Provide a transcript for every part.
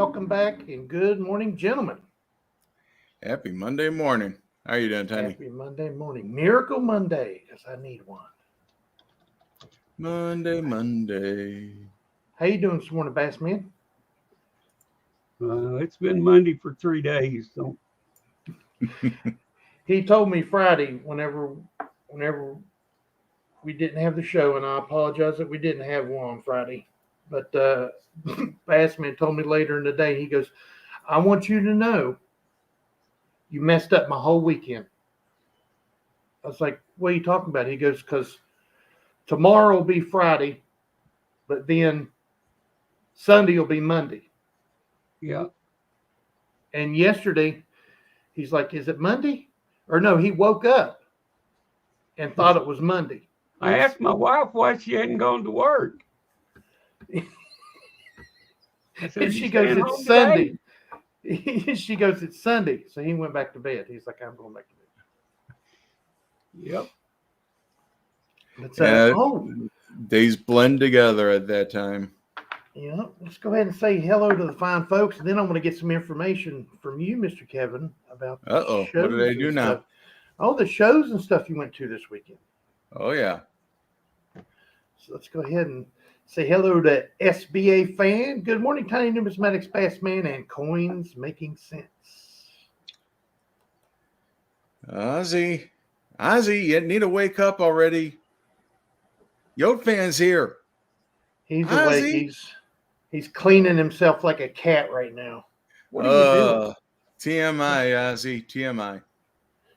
welcome back, and good morning, gentlemen. Happy Monday morning. How are you doing, Tiny? Happy Monday morning. Miracle Monday, because I need one. Monday. How you doing this morning, Bass Man? It's been Monday for 3 days. So He told me Friday, whenever we didn't have the show, and I apologize that we didn't have one on Friday. But Bass Man told me later in the day, he goes, I want you to know you messed up my whole weekend. I was like, what are you talking about? He goes, because tomorrow will be Friday, but then Sunday will be Monday. yeah, And yesterday, he's like, is it Monday? Or no, he woke up and thought it was Monday. I asked my wife why she hadn't gone to work. I said, And she "You goes, staying it's home Sunday. today?" She goes, it's Sunday. So he went back to bed. He's like, I'm going back to bed. Yep. But, Days blend together at that time. yeah, let's go ahead and say hello to the fine folks. And then I'm going to get some information from you, Mr. Kevin, about the What shows did I and do now? stuff. Oh, the shows and stuff you went to this weekend. Oh, yeah. So let's go ahead and say hello to SBA Fan. Good morning, Tiny Numismatics Bass Man and Coins Making Sense. Ozzy, you need to wake up already. Yote fan's here. He's awake. He's cleaning himself like a cat right now. What are you doing? TMI, Ozzy, TMI.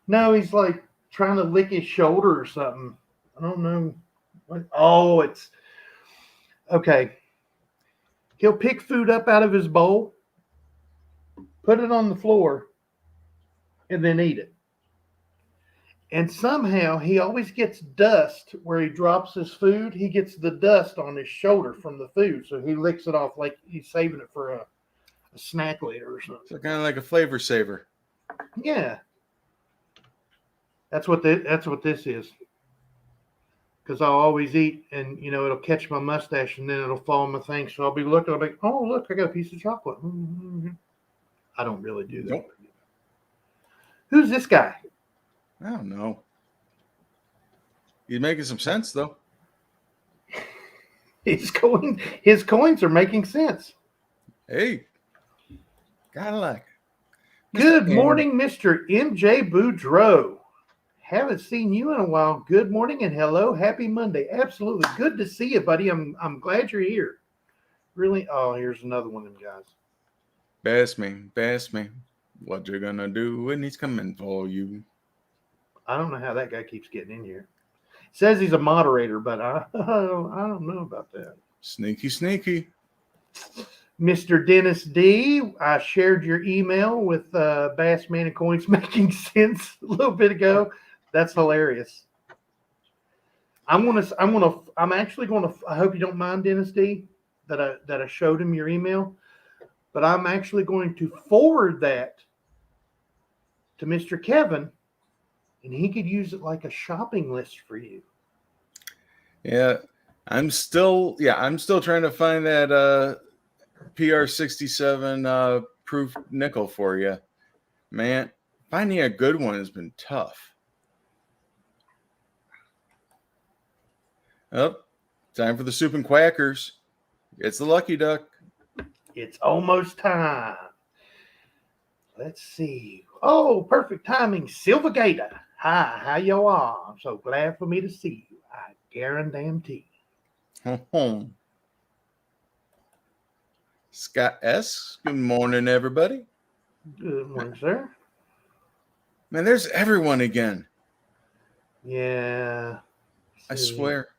No, he's like trying to lick his shoulder or something. I don't know. Oh, it's okay. He'll pick food up out of his bowl, put it on the floor, and then eat it. And somehow he always gets dust where he drops his food. He gets the dust on his shoulder from the food. So he licks it off like he's saving it for a snack later or something. So kind of like a flavor saver. Yeah. That's what this is. Because I'll always eat and, it'll catch my mustache and then it'll fall on my thing. So I'll be looking, I'll be, oh, look, I got a piece of chocolate. Mm-hmm. I don't really do that. Nope. Who's this guy? I don't know. He's making some sense, though. His coins are making sense. Hey, gotta like it. Good morning, Mr. MJ Boudreau. Haven't seen you in a while. Good morning and hello. Happy Monday. Absolutely. Good to see you, buddy. I'm glad you're here. Really? Oh, here's another one of them guys. Bass me. What you gonna do when he's coming for you? I don't know how that guy keeps getting in here. Says he's a moderator, but I don't know about that. Sneaky. Mr. Dennis D, I shared your email with Bass Man and Coins Making Sense a little bit ago. That's hilarious. I hope you don't mind, Dennis D, that I showed him your email, but I'm actually going to forward that to Mr. Kevin, and he could use it like a shopping list for you. Yeah, I'm still trying to find that PR67 proof nickel for you. Man, finding a good one has been tough. Oh, time for the soup and quackers. It's the lucky duck. It's almost time. Let's see. Oh, perfect timing. Silver Gator. Hi, how you are? I'm so glad for me to see you. I guarantee. Scott S. Good morning, everybody. Good morning, sir. Man, there's everyone again. Yeah. I swear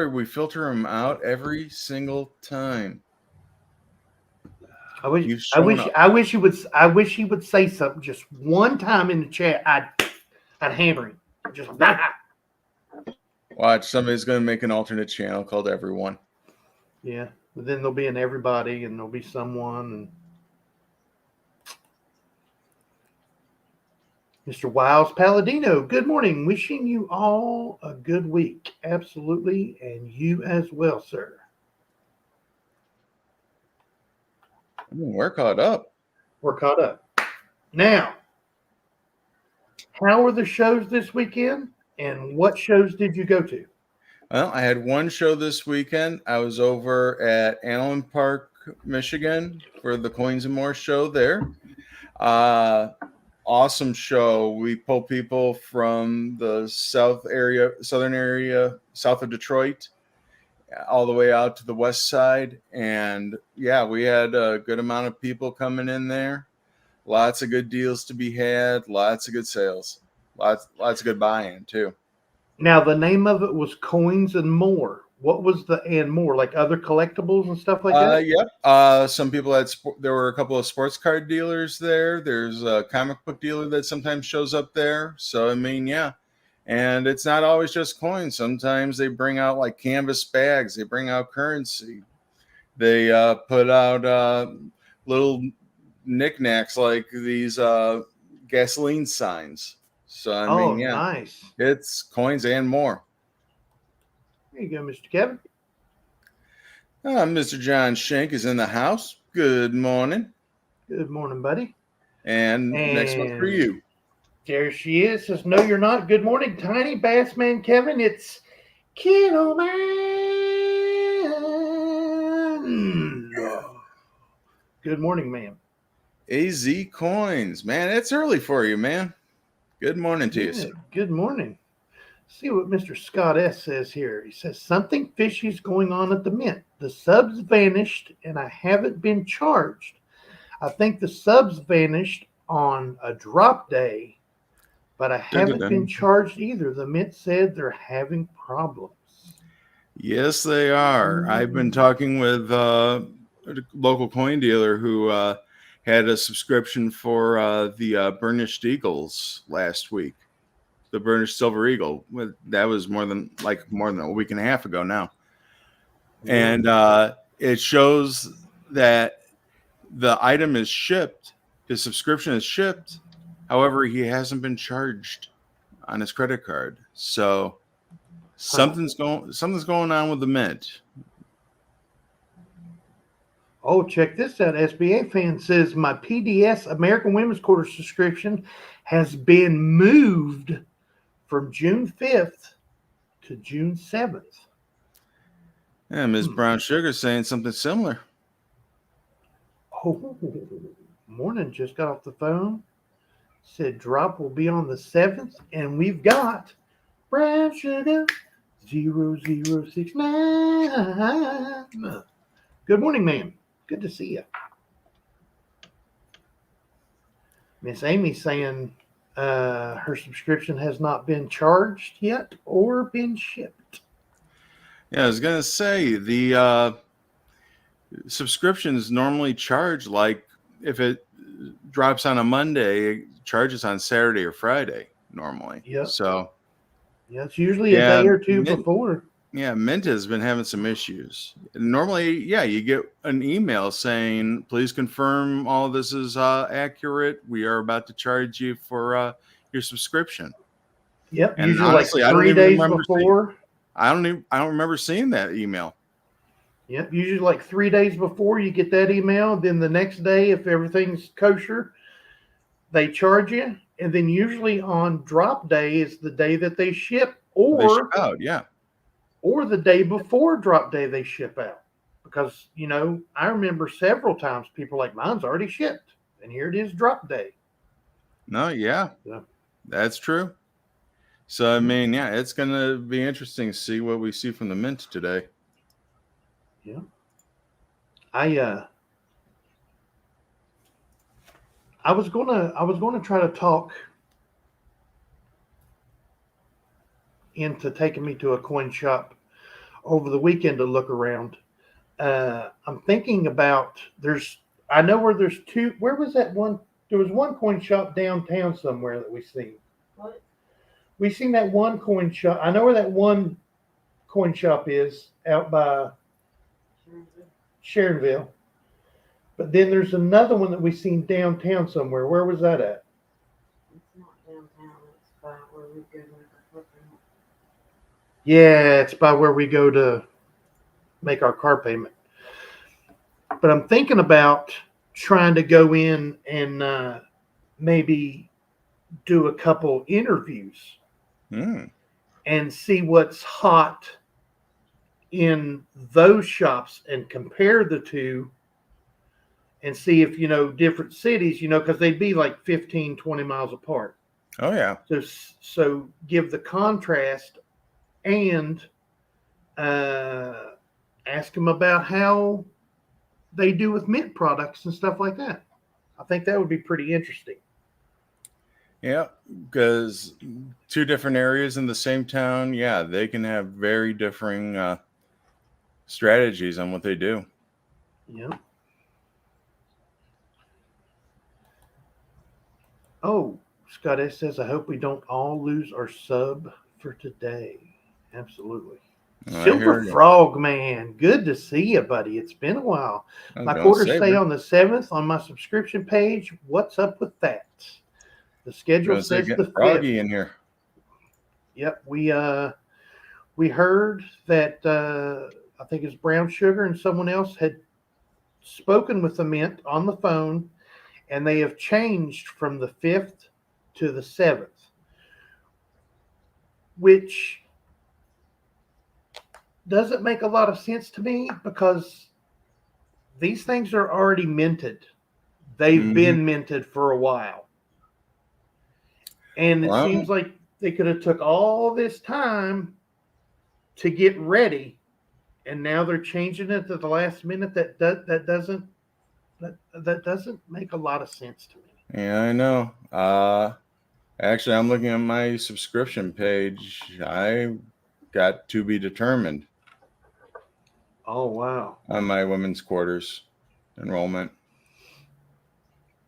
we filter them out every single time. I wish he would say something just one time in the chat. I'd hammer him. Just Watch, somebody's going to make an alternate channel called Everyone. Yeah, but then there'll be an everybody, and there'll be someone. And Mr. Wiles Palladino, good morning. Wishing you all a good week. Absolutely, and you as well, sir. We're caught up. We're caught up. Now, how were the shows this weekend, and what shows did you go to? Well, I had one show this weekend. I was over at Allen Park, Michigan for the Coins and More show there. Awesome show. We pull people from the southern area, south of Detroit, all the way out to the west side. And yeah, we had a good amount of people coming in there. Lots of good deals to be had. Lots of good sales. Lots of good buy-in too. Now, the name of it was Coins and More. What was the and more? Like other collectibles and stuff like that? Yep. Some people had. There were a couple of sports card dealers there. There's a comic book dealer that sometimes shows up there. So I mean, yeah. And it's not always just coins. Sometimes they bring out like canvas bags. They bring out currency. They put out little knickknacks like these gasoline signs. So I mean, yeah, nice. it's coins and more. There you go, Mr. Kevin. Mr. John Schenk is in the house. Good morning. Good morning, buddy. And next one for you. There she is. Says, no, you're not. Good morning, Tiny Bassman Kevin. It's Kiddo Man. Good morning, ma'am. AZ Coins. Man, it's early for you, man. Good morning to you, sir. Good morning. See what Mr. Scott S. says here. He says, something fishy is going on at the Mint. The subs vanished, and I haven't been charged. I think the subs vanished on a drop day, but I haven't been charged either. The Mint said they're having problems. Yes, they are. I've been talking with a local coin dealer who had a subscription for the Burnished Eagles last week. The Burnished Silver Eagle. That was more than a week and a half ago now. And it shows that the item is shipped. His subscription is shipped. However, he hasn't been charged on his credit card. So something's going on with the Mint. Oh, check this out. SBA fan says my PDS American Women's Quarter subscription has been moved from June 5th to June 7th. Yeah, Ms. Brown Sugar saying something similar. Oh, morning. Just got off the phone. Said drop will be on the 7th, and we've got Brown Sugar 0069. Good morning, ma'am. Good to see you. Miss Amy saying her subscription has not been charged yet or been shipped. Yeah, I was going to say the subscriptions normally charge like if it drops on a Monday, it charges on Saturday or Friday normally. Yeah. So yeah, it's usually a day or two before. Yeah, Mint has been having some issues. Normally, yeah, you get an email saying, please confirm all of this is accurate. We are about to charge you for your subscription. Yep, and usually honestly, like 3 days before. I don't remember seeing that email. Yep, usually like 3 days before you get that email. Then the next day, if everything's kosher, they charge you. And then usually on drop day is the day that they ship, or they ship out, yeah. Or the day before drop day they ship out. Because, you know, I remember several times people like, mine's already shipped. And here it is drop day. No, yeah. That's true. So, I mean, yeah, it's going to be interesting to see what we see from the Mint today. Yeah. I was gonna try to talk into taking me to a coin shop over the weekend to look around. I'm thinking about I know where there's two. Where was that one? There was one coin shop downtown somewhere that we seen. What? We seen that one coin shop. I know where that one coin shop is out by Sharonville. But then there's another one that we seen downtown somewhere. Where was that at? It's not downtown. It's by where we go to make our car payment. Yeah, it's by where we go to make our car payment. But I'm thinking about trying to go in and maybe do a couple interviews and see what's hot in those shops and compare the two and see if, different cities, because they'd be like 15, 20 miles apart. Oh, yeah. So give the contrast and ask them about how they do with mint products and stuff like that. I think that would be pretty interesting. Yeah, because two different areas in the same town, yeah, they can have very differing strategies on what they do. Yeah. Oh, Scott S. says, I hope we don't all lose our sub for today. Absolutely. Silver Frog Man, good to see you, buddy. It's been a while. My quarters say on the 7th on my subscription page. What's up with that? The schedule says the 5th. Froggy in here. Yep, we heard that I think it's Brown Sugar and someone else had spoken with the Mint on the phone, and they have changed from the 5th to the 7th, which doesn't make a lot of sense to me because these things are already minted. They've been minted for a while. And it seems like they could have took all this time to get ready, and now they're changing it to the last minute. That doesn't make a lot of sense to me. Yeah, I know. Actually, I'm looking at my subscription page. I got to be determined. Oh, wow. On my women's quarters enrollment.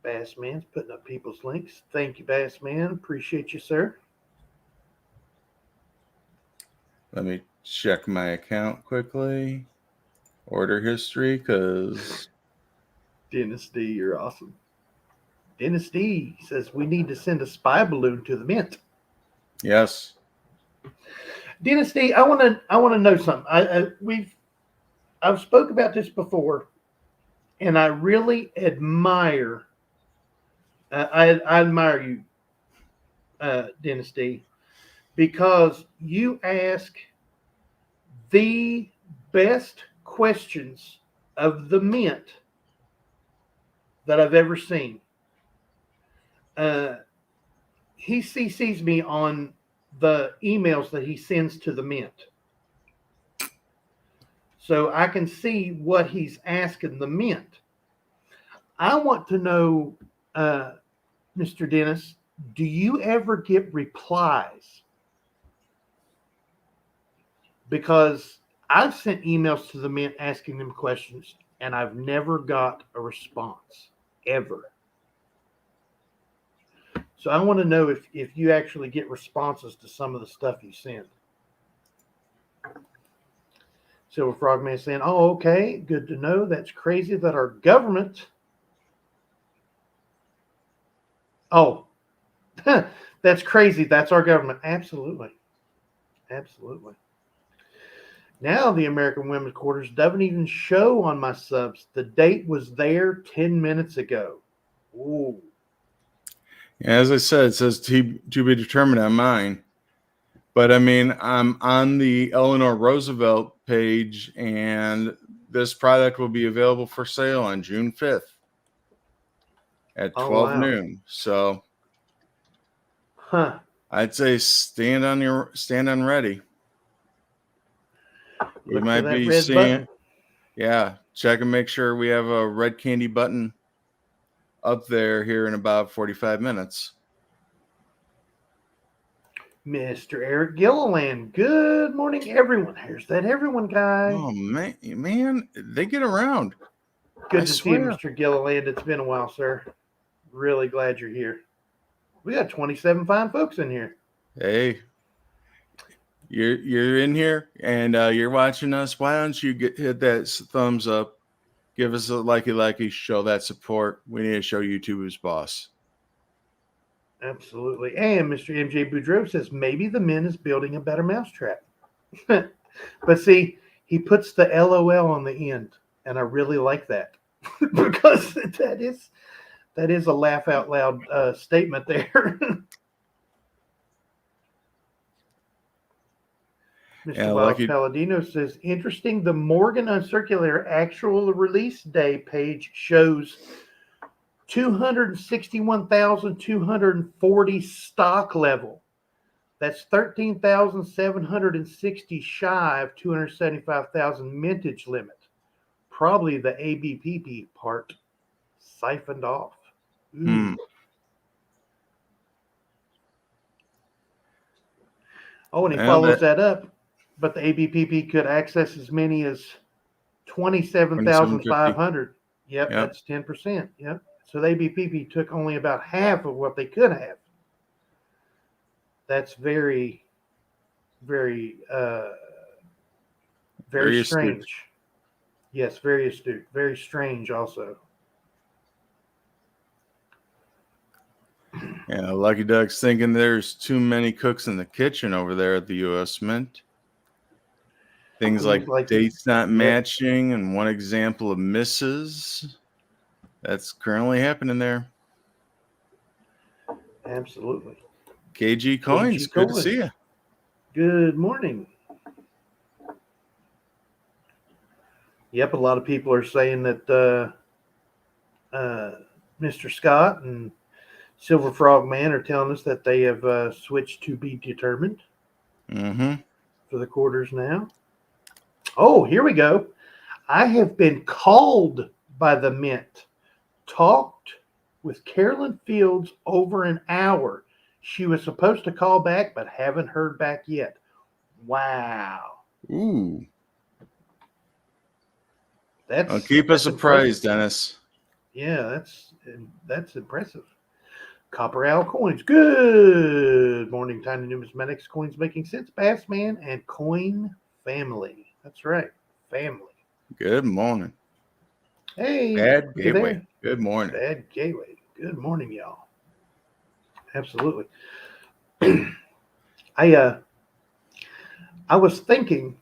Bass Man's putting up people's links. Thank you, Bass Man. Appreciate you, sir. Let me check my account quickly. Order history, because... Dennis D, you're awesome. Dennis D says we need to send a spy balloon to the Mint. Yes. Dennis D, I want to know something. I've spoke about this before, and I really admire. I admire you, Dennis D, because you ask the best questions of the Mint that I've ever seen. He CCs me on the emails that he sends to the Mint, so I can see what he's asking the Mint. I want to know, Mr. Dennis, do you ever get replies? Because I've sent emails to the Mint asking them questions, and I've never got a response, ever. So I want to know if you actually get responses to some of the stuff you send. Silver Frogman saying, oh, okay, good to know. That's crazy that our government... Oh, that's crazy. That's our government. Absolutely. Absolutely. Now the American Women's Quarters doesn't even show on my subs. The date was there 10 minutes ago. Ooh. As I said, it says to be determined on mine. But I mean, I'm on the Eleanor Roosevelt page, and this product will be available for sale on June 5th at 12 noon. So I'd say stand on ready. We might be seeing, check and make sure we have a red candy button up there here in about 45 minutes. Mr. Eric Gilliland, good morning, everyone. Here's that everyone guy. Oh, man, they get around. Good to see you, Mr. Gilliland. It's been a while, sir. Really glad you're here. We got 27 fine folks in here. Hey, you're in here and you're watching us. Why don't you hit that thumbs up? Give us a likey, show that support. We need to show YouTube who's boss. Absolutely. And Mr. MJ Boudreau says maybe the Mint is building a better mousetrap. But see, he puts the LOL on the end, and I really like that. because that is a laugh out loud statement there. Mr. Yeah, Wild lucky. Palladino says, interesting. The Morgan Uncirculator actual release day page shows 261,240 stock level. That's 13,760 shy of 275,000 mintage limit. Probably the ABPP part siphoned off. Ooh. Oh, and he follows that up. But the ABPP could access as many as 27,500. Yep, that's 10%. Yep. So the ABPP took only about half of what they could have. That's very, very, very strange. Astute. Yes, very astute. Very strange also. Yeah, Lucky Duck's thinking there's too many cooks in the kitchen over there at the U.S. Mint. Things like dates not matching and one example of misses. That's currently happening there. Absolutely. KG Coins, good to see you. Good morning. Yep, a lot of people are saying that Mr. Scott and Silver Frog Man are telling us that they have switched to be determined for the quarters now. Oh, here we go. I have been called by the Mint. Talked with Carolyn Fields over an hour. She was supposed to call back, but haven't heard back yet. Wow. Ooh. That's keep us surprised, Dennis. Yeah, that's impressive. Copper Owl Coins. Good morning, Tiny Numismatics. Coins Making Sense, Bass Man, and Coin Family. That's right. Family. Good morning. Hey. Bad Gateway. Good morning. Bad Gateway. Good morning, y'all. Absolutely. I was thinking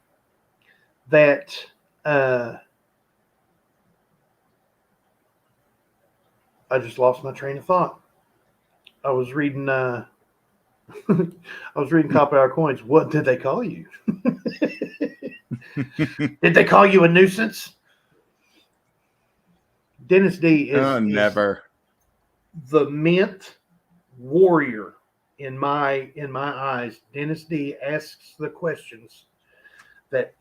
that I just lost my train of thought. I was reading Copper Hour Coins. What did they call you? Did they call you a nuisance? Dennis D is never the Mint warrior in my eyes. Dennis D asks the questions that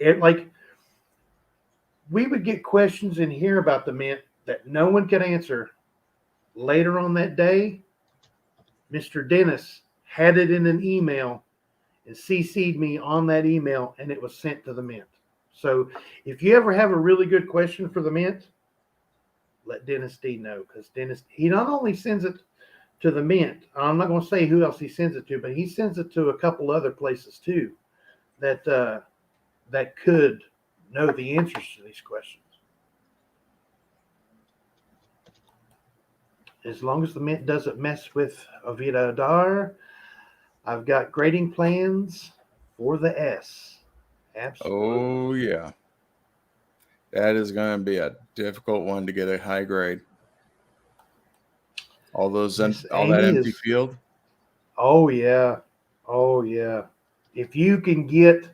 we would get questions in here about the Mint that no one could answer. Later on that day, Mr. Dennis had it in an email and CC'd me on that email, and it was sent to the Mint. So if you ever have a really good question for the Mint, let Dennis D know, because Dennis, he not only sends it to the Mint, I'm not going to say who else he sends it to, but he sends it to a couple other places too that could know the answers to these questions. As long as the Mint doesn't mess with Avida Dar, I've got grading plans for the S. Absolutely. Oh, yeah. That is going to be a difficult one to get a high grade. All that empty field. Oh, yeah. Oh, yeah. If you can get,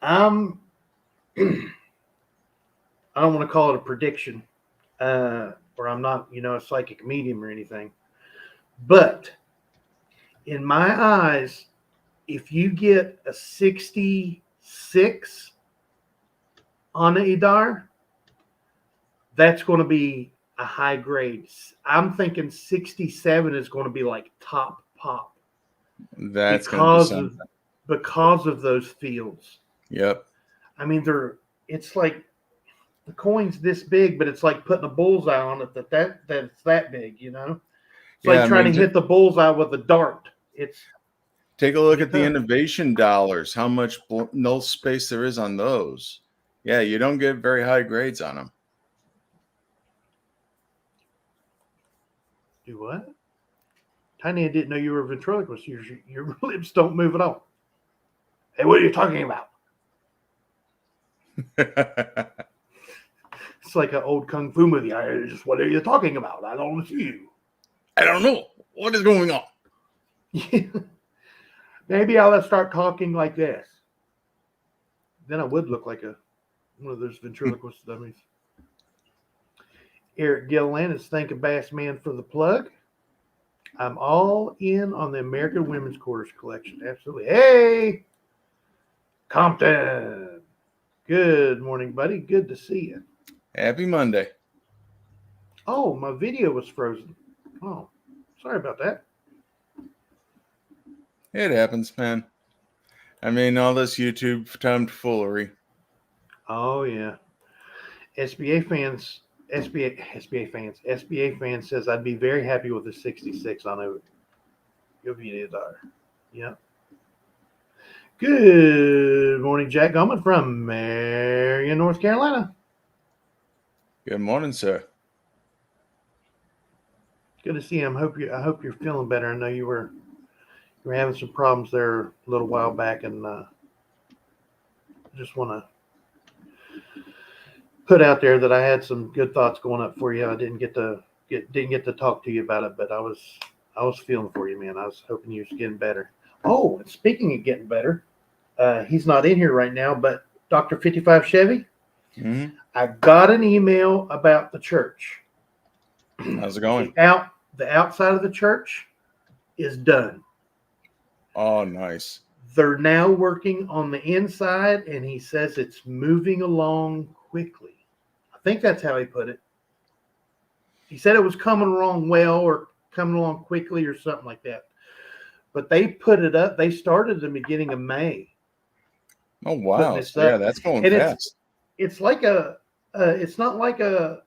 I don't want to call it a prediction, or I'm not, a psychic medium or anything. But in my eyes, if you get a 66 on the Idar, that's going to be a high grade. I'm thinking 67 is going to be like top pop. That's because of those fields. Yep. I mean, it's like the coin's this big, but it's like putting a bullseye on it that's that big, It's like trying to hit the bullseye with a dart. Take a look at the innovation dollars, how much null space there is on those. Yeah, you don't get very high grades on them. Do what? Tiny, I didn't know you were a ventriloquist. Your lips don't move at all. Hey, what are you talking about? It's like an old kung fu movie. What are you talking about? I don't see you. I don't know. What is going on? Maybe I'll start talking like this. Then I would look like one of those ventriloquist dummies. Eric Gillilandis, thank you, Bass Man, for the plug. I'm all in on the American Women's Quarters collection. Absolutely. Hey, Compton. Good morning, buddy. Good to see you. Happy Monday. Oh, my video was frozen. Oh, sorry about that. It happens, man. I mean, all this YouTube tomfoolery. Oh, yeah. SBA fan says I'd be very happy with a 66 on it. Your videos are. Yeah. Good morning, Jack Goldman from Marion, North Carolina. Good morning, sir. Good to see you. I hope you're feeling better. I know you were having some problems there a little while back, and just want to put out there that I had some good thoughts going up for you. I didn't get to talk to you about it, but I was feeling for you, man. I was hoping you was getting better. Oh, and speaking of getting better, he's not in here right now, but Dr. 55 Chevy, I got an email about the church. How's it going? The outside of the church is done. Oh, nice. They're now working on the inside, and he says it's moving along quickly. I think that's how he put it. He said it was coming along well or coming along quickly or something like that. But they put it up. They started at the beginning of May. Oh, wow. So, yeah, that's going and fast. It's like it's not like a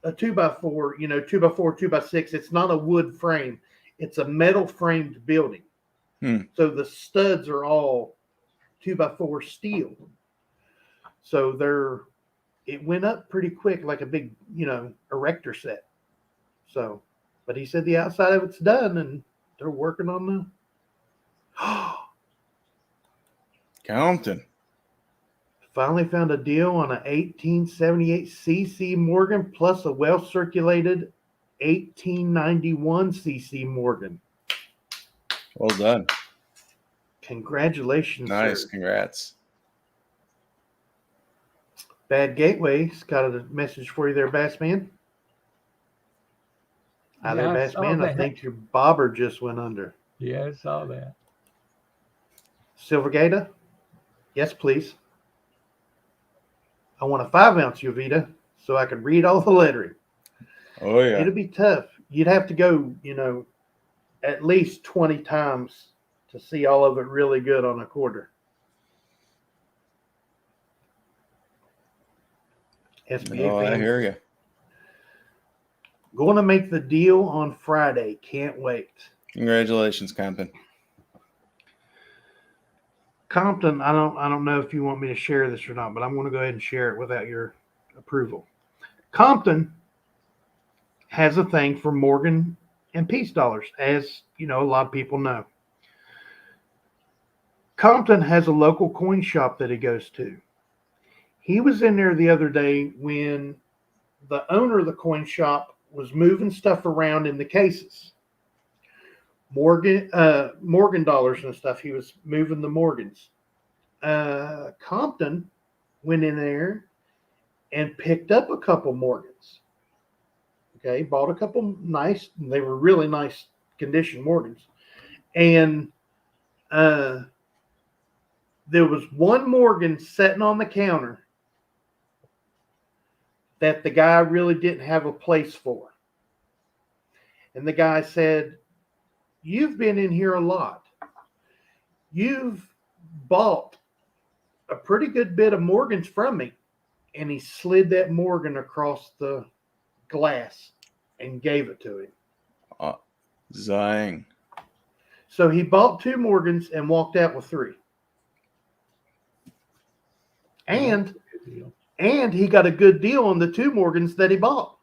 2x4, 2x4, 2x6. It's not a wood frame. It's a metal framed building. So the studs are all 2x4 steel. So it went up pretty quick, like a big, erector set. So, but he said the outside of it's done and they're working on the Compton. Finally found a deal on a 1878 CC Morgan plus a well-circulated 1891 CC Morgan. Well done. Congratulations. Nice. Sir. Congrats. Bad Gateway's got a message for you there, Bassman. Hi there, Bassman. I think your bobber just went under. Yeah, I saw that. Silvergata? Yes, please. I want a 5-ounce Uvita so I can read all the lettering. Oh, yeah. It'll be tough. You'd have to go, at least 20 times to see all of it really good on a quarter. SBA I hear you. Going to make the deal on Friday. Can't wait. Congratulations, Compton. Compton, I don't know if you want me to share this or not, but I'm going to go ahead and share it without your approval. Compton has a thing for Morgan and Peace dollars, as a lot of people know. Compton has a local coin shop that he goes to. He was in there the other day when the owner of the coin shop was moving stuff around in the cases. Morgan dollars and stuff. He was moving the Morgans. Compton went in there and picked up a couple Morgans. Okay, bought a couple nice. They were really nice condition Morgans, and there was one Morgan sitting on the counter that the guy really didn't have a place for. And the guy said, "You've been in here a lot. You've bought a pretty good bit of Morgans from me." And he slid that Morgan across the glass and gave it to him. Zang. So he bought 2 Morgans and walked out with 3. And he got a good deal on the 2 Morgans that he bought.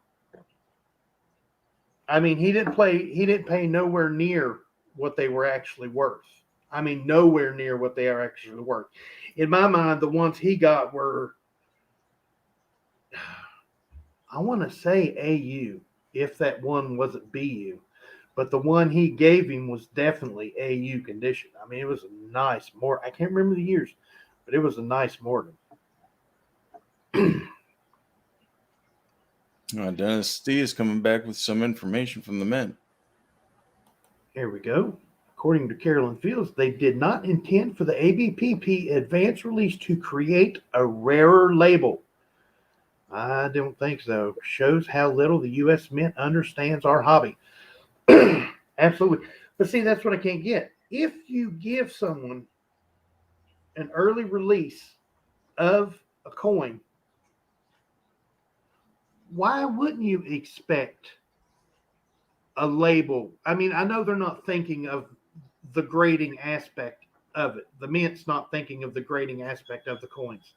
I mean, he didn't pay nowhere near what they were actually worth. I mean, nowhere near what they are actually worth. In my mind, the ones he got were I want to say AU, if that one wasn't BU. But the one he gave him was definitely AU condition. I mean, it was a nice Morgan. I can't remember the years, but it was a nice Morgan. Dennis D is coming back with some information from the men. Here we go. According to Carolyn Fields, they did not intend for the ABPP advance release to create a rarer label. I don't think so. Shows how little the U.S. Mint understands our hobby. Absolutely. But see, that's what I can't get. If you give someone an early release of a coin, why wouldn't you expect a label? I mean, I know they're not thinking of the grading aspect of it. The Mint's not thinking of the grading aspect of the coins.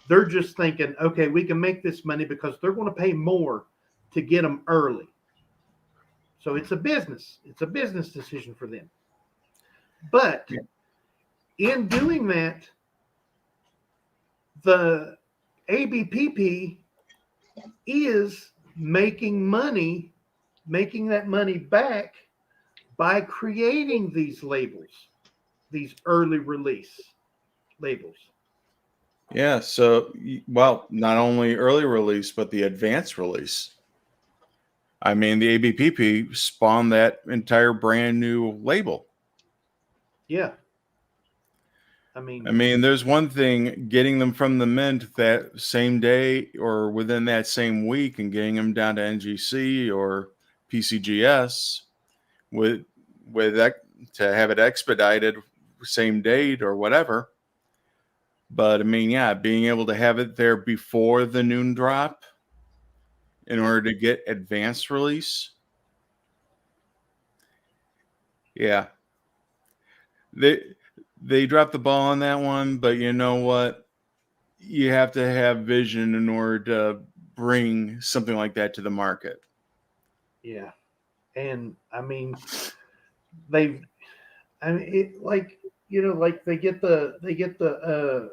They're just thinking, okay, we can make this money because they're going to pay more to get them early. So it's a business. It's a business decision for them. But in doing that, the ABPP is making money, making that money back by creating these labels, these early release labels. Yeah, so, well, not only early release, but the advanced release. I mean, the ABPP spawned that entire brand new label. Yeah. I mean, there's one thing getting them from the mint that same day or within that same week and getting them down to NGC or PCGS with that to have it expedited same date or whatever. But I mean, yeah, being able to have it there before the noon drop in order to get advanced release. Yeah. They dropped the ball on that one, but you know what? You have to have vision in order to bring something like that to the market. Yeah. And I mean, like they get the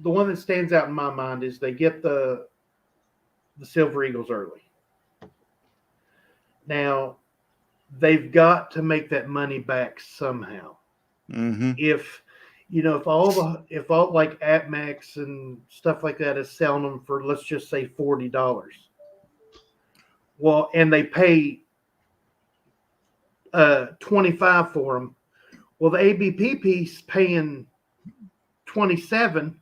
one that stands out in my mind is they get the Silver Eagles early. Now, they've got to make that money back somehow. Mm-hmm. If all like AppMax and stuff like that is selling them for, let's just say $40. Well, and they pay $25 for them. Well, the ABPP's paying $27,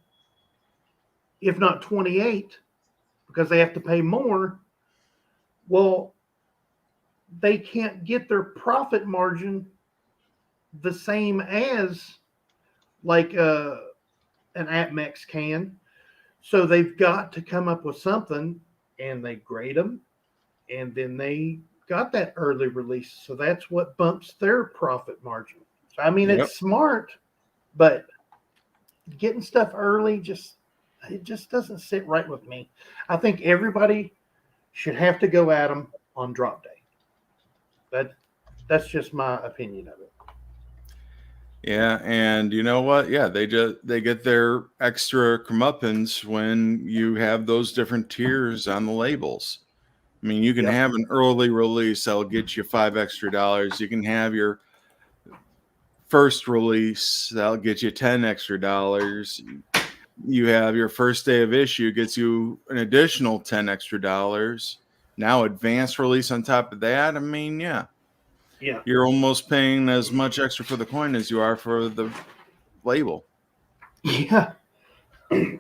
if not $28, because they have to pay more. Well, they can't get their profit margin the same as like an AppMax can. So they've got to come up with something, and they grade them, and then they got that early release. So that's what bumps their profit margin. So, I mean, It's smart, but getting stuff early it just doesn't sit right with me. I think everybody should have to go at them on drop day. That's just my opinion of it. Yeah, and you know what? Yeah, they get their extra comeuppance when you have those different tiers on the labels. I mean, you can have an early release that'll get you $5 extra. You can have your first release that'll get you $10 extra. You have your first day of issue gets you an additional $10 extra. Now advanced release on top of that. I mean, yeah. You're almost paying as much extra for the coin as you are for the label. Yeah. And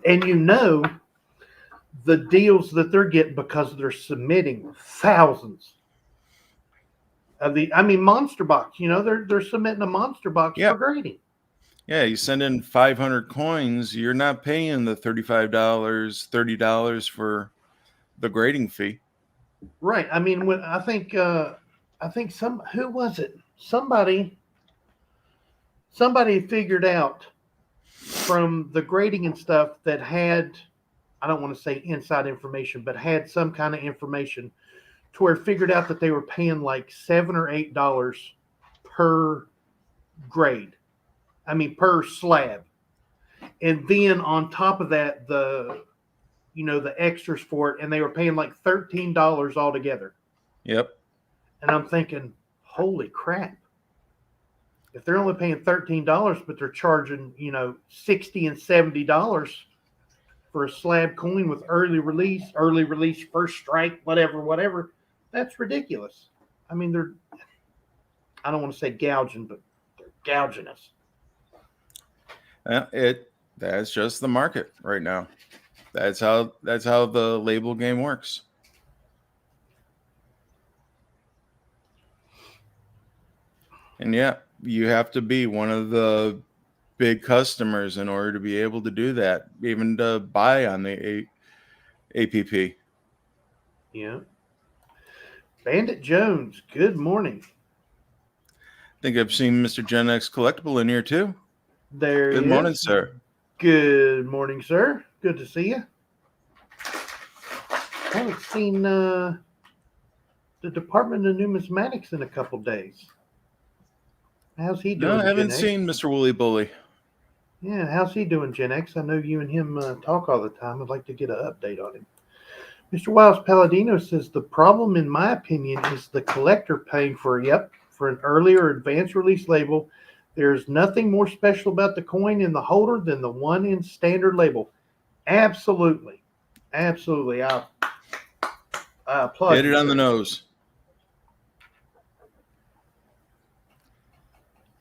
the deals that they're getting because they're submitting thousands of Monster Box. They're submitting a Monster Box for grading. Yeah, you send in 500 coins, you're not paying the $35, $30 for the grading fee. Right. I mean, when I think who was it? Somebody figured out from the grading and stuff that had, I don't want to say inside information, but had some kind of information to where figured out that they were paying like $7 or $8 per grade. I mean, per slab. And then on top of that, the extras for it, and they were paying like $13 altogether. Yep. And I'm thinking, holy crap. If they're only paying $13, but they're charging, $60 and $70 for a slab coin with early release, first strike, whatever, that's ridiculous. I mean, I don't want to say gouging, but they're gouging us. That's just the market right now. That's how the label game works. And yeah, you have to be one of the big customers in order to be able to do that, even to buy on the APP. Yeah. Bandit Jones, good morning. I think I've seen Mr. Gen X Collectible in here too. There Good he morning, is. sir. Good morning, sir. Good to see you. I haven't seen the Department of Numismatics in a couple days. How's he doing? No, I haven't Gen X? seen Mr. Woolly Bully. Yeah, how's he doing, Gen X? I know you and him talk all the time. I'd like to get an update on him. Mr. Wiles Palladino says the problem, in my opinion, is the collector paying for an earlier advanced release label. There's nothing more special about the coin in the holder than the one in standard label. Absolutely. Absolutely. I applaud Hit it you, on the sir. nose.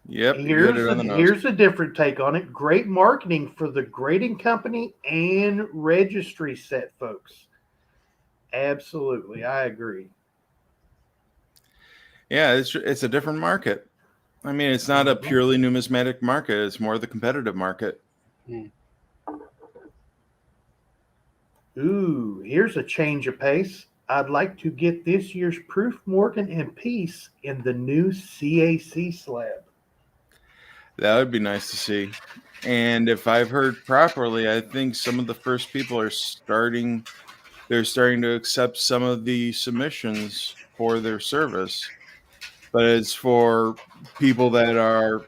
Yep, you hit it on the nose. Here's a different take on it. Great marketing for the grading company and registry set folks. Absolutely. I agree. Yeah, it's a different market. I mean, it's not a purely numismatic market. It's more the competitive market. Ooh, here's a change of pace. I'd like to get this year's Proof Morgan and Peace in the new CAC slab. That would be nice to see. And if I've heard properly, I think some of the first people are starting to accept some of the submissions for their service. But it's for people that are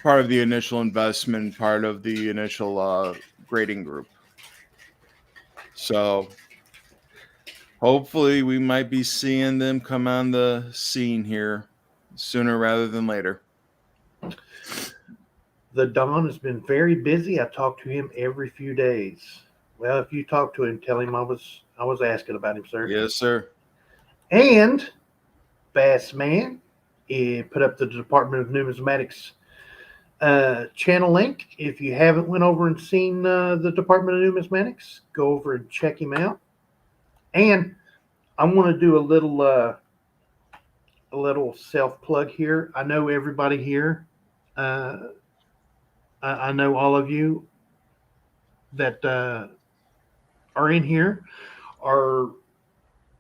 part of the initial investment, part of the initial grading group. So hopefully we might be seeing them come on the scene here sooner rather than later. The Don has been very busy. I talk to him every few days. Well, if you talk to him, tell him I was asking about him, sir. Yes, sir. And Bass Man, put up the Department of Numismatics channel link. If you haven't went over and seen the Department of Numismatics, go over and check him out. And I want to do a little self plug here. I know everybody here. I know all of you that are in here are.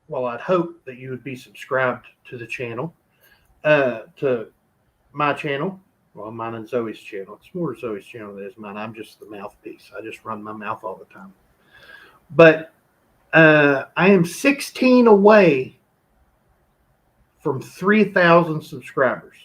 Well, I'd hope that you would be subscribed to the channel, to my channel. Well, mine and Zoe's channel. It's more Zoe's channel than it is mine. I'm just the mouthpiece. I just run my mouth all the time. But I am 16 away from 3,000 subscribers.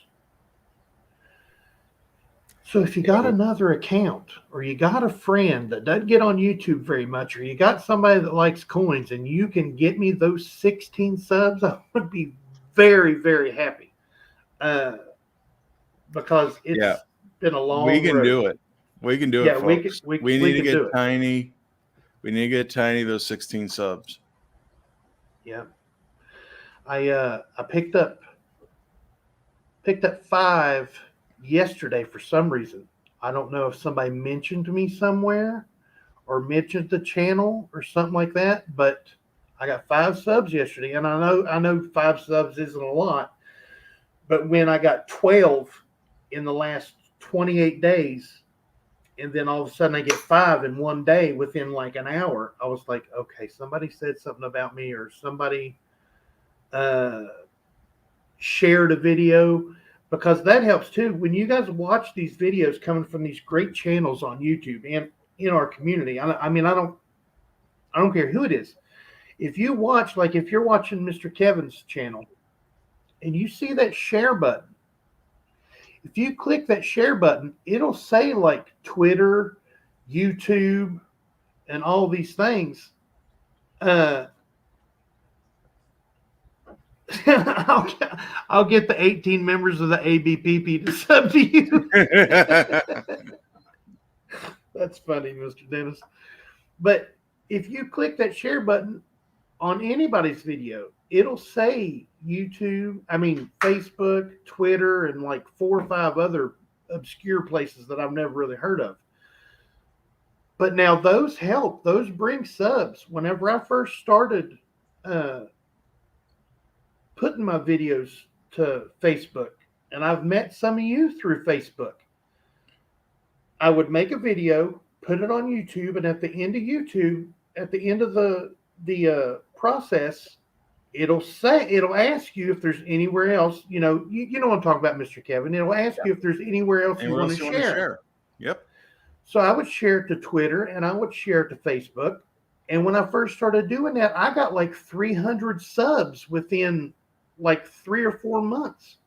So if you got another account, or you got a friend that doesn't get on YouTube very much, or you got somebody that likes coins and you can get me those 16 subs, I would be very, very happy. Because it's been a long We can road. do it. We can do it, folks. We need to can do get it. tiny. We need to get tiny, those 16 subs. Yeah. I picked up 5 yesterday for some reason. I don't know if somebody mentioned to me somewhere or mentioned the channel or something like that, but I got 5 subs yesterday, and I know 5 subs isn't a lot, but when I got 12 in the last 28 days, and then all of a sudden I get 5 in one day within like an hour, I was like, okay, somebody said something about me, or somebody shared a video. Because that helps too. When you guys watch these videos coming from these great channels on YouTube and in our community, I mean, I don't care who it is. If you watch, like if you're watching Mr. Kevin's channel and you see that share button, if you click that share button, it'll say like Twitter, YouTube, and all these things, I'll get the 18 members of the ABPP to sub to you. That's funny, Mr. Dennis. But if you click that share button on anybody's video, it'll say Facebook, Twitter, and like 4 or 5 other obscure places that I've never really heard of. But now those help. Those bring subs. Whenever I first started putting my videos to Facebook, and I've met some of you through Facebook, I would make a video, put it on YouTube, and at the end of YouTube, at the end of the process, it'll ask you if there's anywhere else. You know what I'm talking about, Mr. Kevin. It'll ask you if there's anywhere else you want to share. Yep. So I would share it to Twitter and I would share it to Facebook. And when I first started doing that, I got like 300 subs within like 3 or 4 months.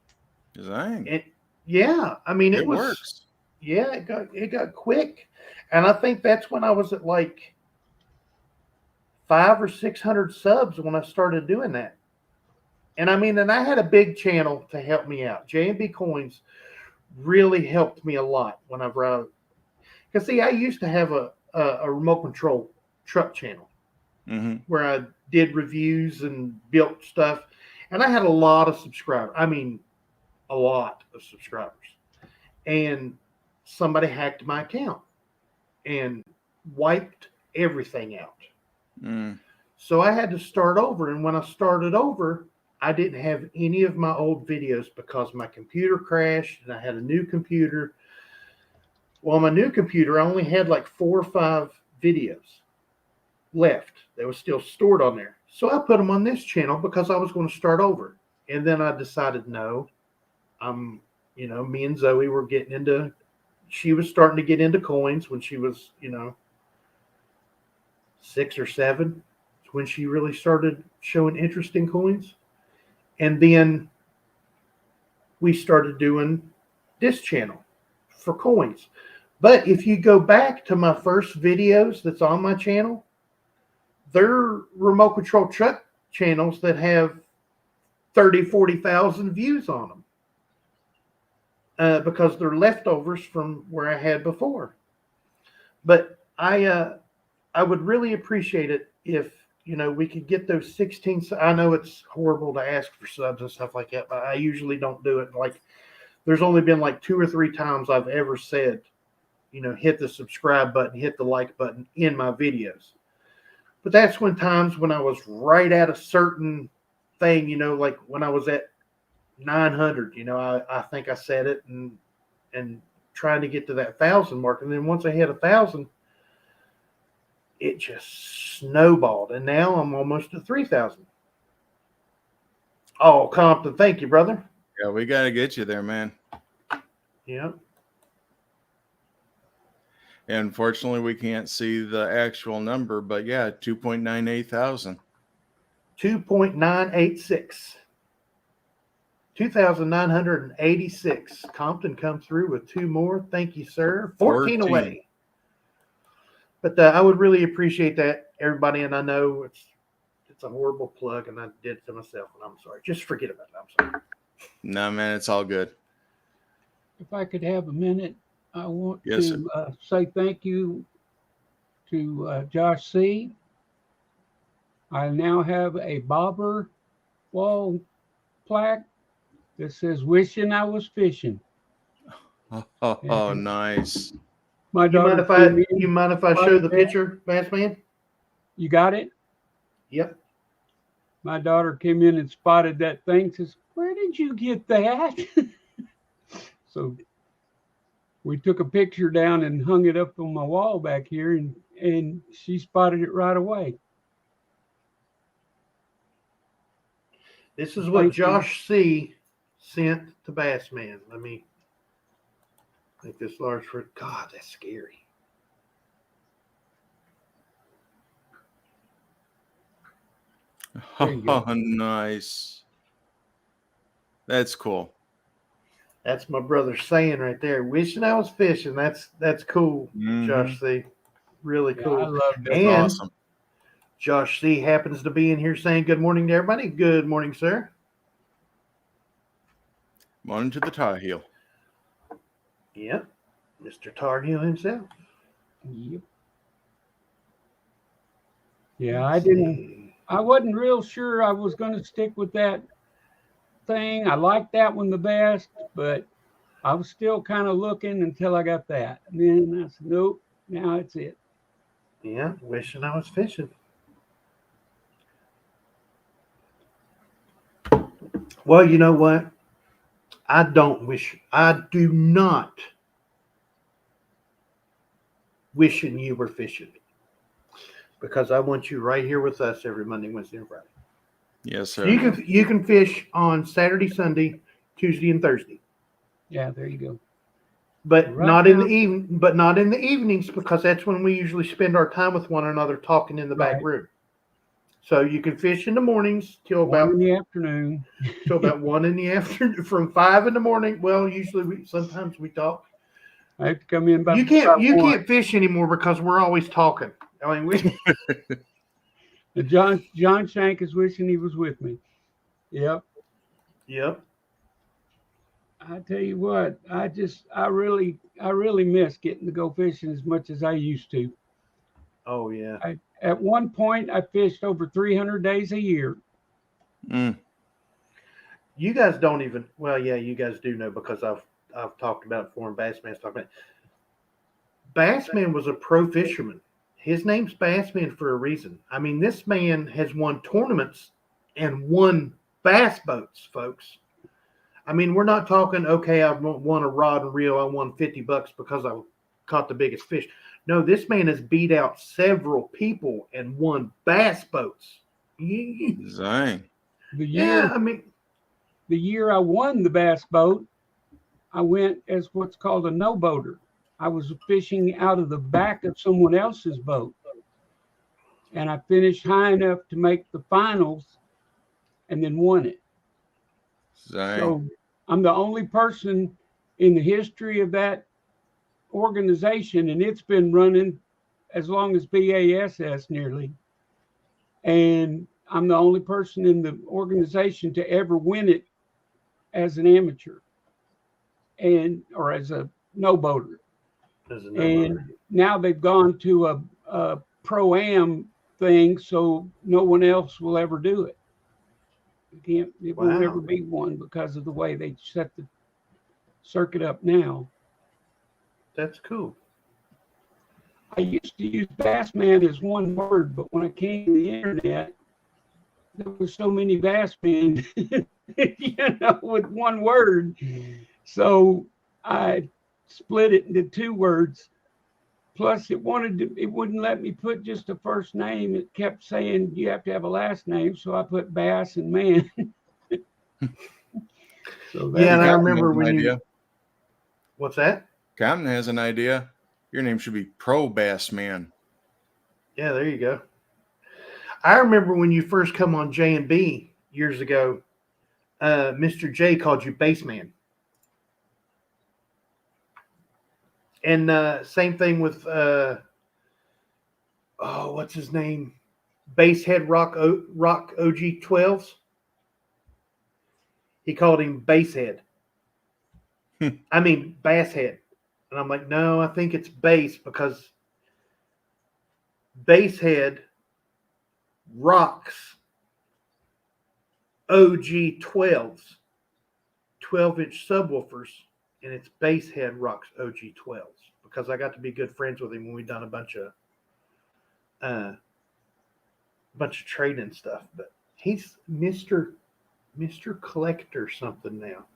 Dang. And yeah, I mean it works. Yeah, it got quick. And I think that's when I was at like 500 or 600 subs when I started doing that. And I had a big channel to help me out. J&B Coins really helped me a lot whenever because see, I used to have a remote control truck channel where I did reviews and built stuff. And I had a lot of subscribers. A lot of subscribers. And somebody hacked my account and wiped everything out. So I had to start over. And when I started over, I didn't have any of my old videos because my computer crashed and I had a new computer. Well, my new computer, I only had like 4 or 5 videos left. They were still stored on there. So I put them on this channel because I was going to start over. And then I decided, no, me and Zoe were she was starting to get into coins when she was, 6 or 7. It's when she really started showing interest in coins. And then we started doing this channel for coins. But if you go back to my first videos that's on my channel, they're remote control truck channels that have 30, 40,000 views on them because they're leftovers from where I had before. But I would really appreciate it if, we could get those 16. I know it's horrible to ask for subs and stuff like that, but I usually don't do it. Like, there's only been like 2 or 3 times I've ever said, hit the subscribe button, hit the like button in my videos. But that's times when I was right at a certain thing, like when I was at 900, I think I said it and trying to get to that 1,000 mark. And then once I hit 1,000, it just snowballed. And now I'm almost at 3,000. Oh, Compton, thank you, brother. Yeah, we got to get you there, man. Yeah. And unfortunately, we can't see the actual number, but yeah, 2.98 thousand. 2.986. 2,986. Compton come through with 2 more. Thank you, sir. 14 away. But I would really appreciate that, everybody. And I know it's a horrible plug, and I did it to myself, and I'm sorry. Just forget about it. I'm sorry. No, man, it's all good. If I could have a minute, I want Yes, to say thank you to Josh C. I now have a bobber wall plaque that says "Wishing I was fishing." Oh, nice. My You daughter. mind if I show the picture, Bass Man? You got it? Yep. My daughter came in and spotted that thing. Says, "Where did you get that?" So we took a picture down and hung it up on my wall back here, and she spotted it right away. This is what Josh C. sent to Bass Man. Let me make this large for God, that's scary. Oh, nice. That's cool. That's my brother saying right there. Wishing I was fishing. That's cool, Josh C. Really Yeah, cool. I love that. That's And awesome. Josh C happens to be in here saying good morning to everybody. Good morning, sir. Morning to the Tar Heel. Yep. Mr. Tar Heel himself. Yep. Yeah, Let's see. I wasn't real sure I was going to stick with that thing. I liked that one the best, but I was still kind of looking until I got that. And then I said, nope, now it's it. Yeah, wishing I was fishing. Well, you know what? I do not wishing you were fishing, because I want you right here with us every Monday, Wednesday, and Friday. Yes, So sir. you can fish on Saturday, Sunday, Tuesday, and Thursday, Yeah, there you go. but Right not in now- the but not in the evenings, because that's when we usually spend our time with one another talking in the back Right. room. So you can fish in the mornings till One about in the afternoon. 1 in the afternoon, from 5 in the morning. Well, usually sometimes we talk. I have to come in about You about one. can't fish anymore because we're always talking. I mean, And John Shank is wishing he was with me. Yep. yep. I tell you what, I really miss getting to go fishing as much as I used to. Oh yeah. At one point, I fished over 300 days a year. Mm. You guys don't even. Well, yeah, you guys do know, because I've talked about it before, and Bassman's talked about it. Bassman was a pro fisherman. His name's Bassman for a reason. I mean, this man has won tournaments and won bass boats, folks. I mean, we're not talking, okay, I won a rod and reel, I won $50 because I caught the biggest fish. No, this man has beat out several people and won bass boats. Zang. The Yeah, year I mean, the year I won the bass boat, I went as what's called a no-boater. I was fishing out of the back of someone else's boat, and I finished high enough to make the finals, and then won it. Zang. So I'm the only person in the history of that organization, and it's been running as long as BAS has nearly. And I'm the only person in the organization to ever win it as an amateur or as a no-boater. And now they've gone to a pro-am thing, so no one else will ever do it. It won't ever be one because of the way they set the circuit up now. That's cool. I used to use Bassman as one word, but when I came to the internet, there were so many Bassmen, with one word. So I split it into two words. Plus, it wouldn't let me put just a first name. It kept saying you have to have a last name, so I put Bass and Man. So Yeah, and I Captain remember has an when idea. What's that? Captain has an idea. Your name should be Pro Bass Man. Yeah, there you go. I remember when you first come on J&B years ago, Mr. J called you Bassman. And same thing with, what's his name? Basshead Rock OG 12s. He called him Basshead. I mean, Basshead. And I'm like, no, I think it's bass, because Basshead rocks OG 12s, 12-inch subwoofers, and it's Basshead rocks OG 12s, because I got to be good friends with him when we done a bunch of trading stuff. But he's Mr. Collector something now.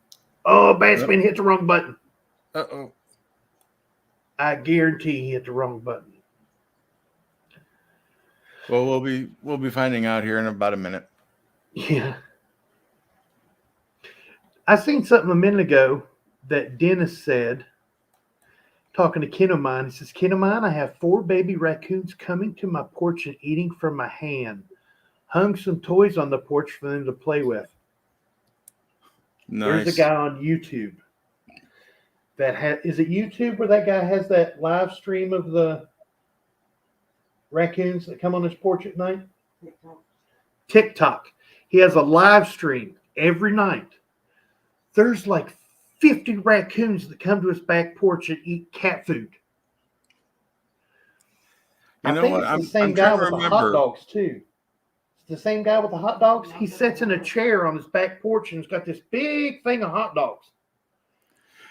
Oh, Bassman hit the wrong button. Uh-oh. I guarantee he hit the wrong button. Well, we'll be finding out here in about a minute. Yeah. I seen something a minute ago that Dennis said, talking to Ken of mine. He says, Ken of mine, I have 4 baby raccoons coming to my porch and eating from my hand. Hung some toys on the porch for them to play with. Nice. There's a guy on YouTube that is it YouTube where that guy has that live stream of the raccoons that come on his porch at night? TikTok. TikTok. He has a live stream every night. There's like 50 raccoons that come to his back porch and eat cat food. You know what? It's the same I'm guy trying to with the hot remember. dogs too. It's the same guy with the hot dogs. He sits in a chair on his back porch and has got this big thing of hot dogs.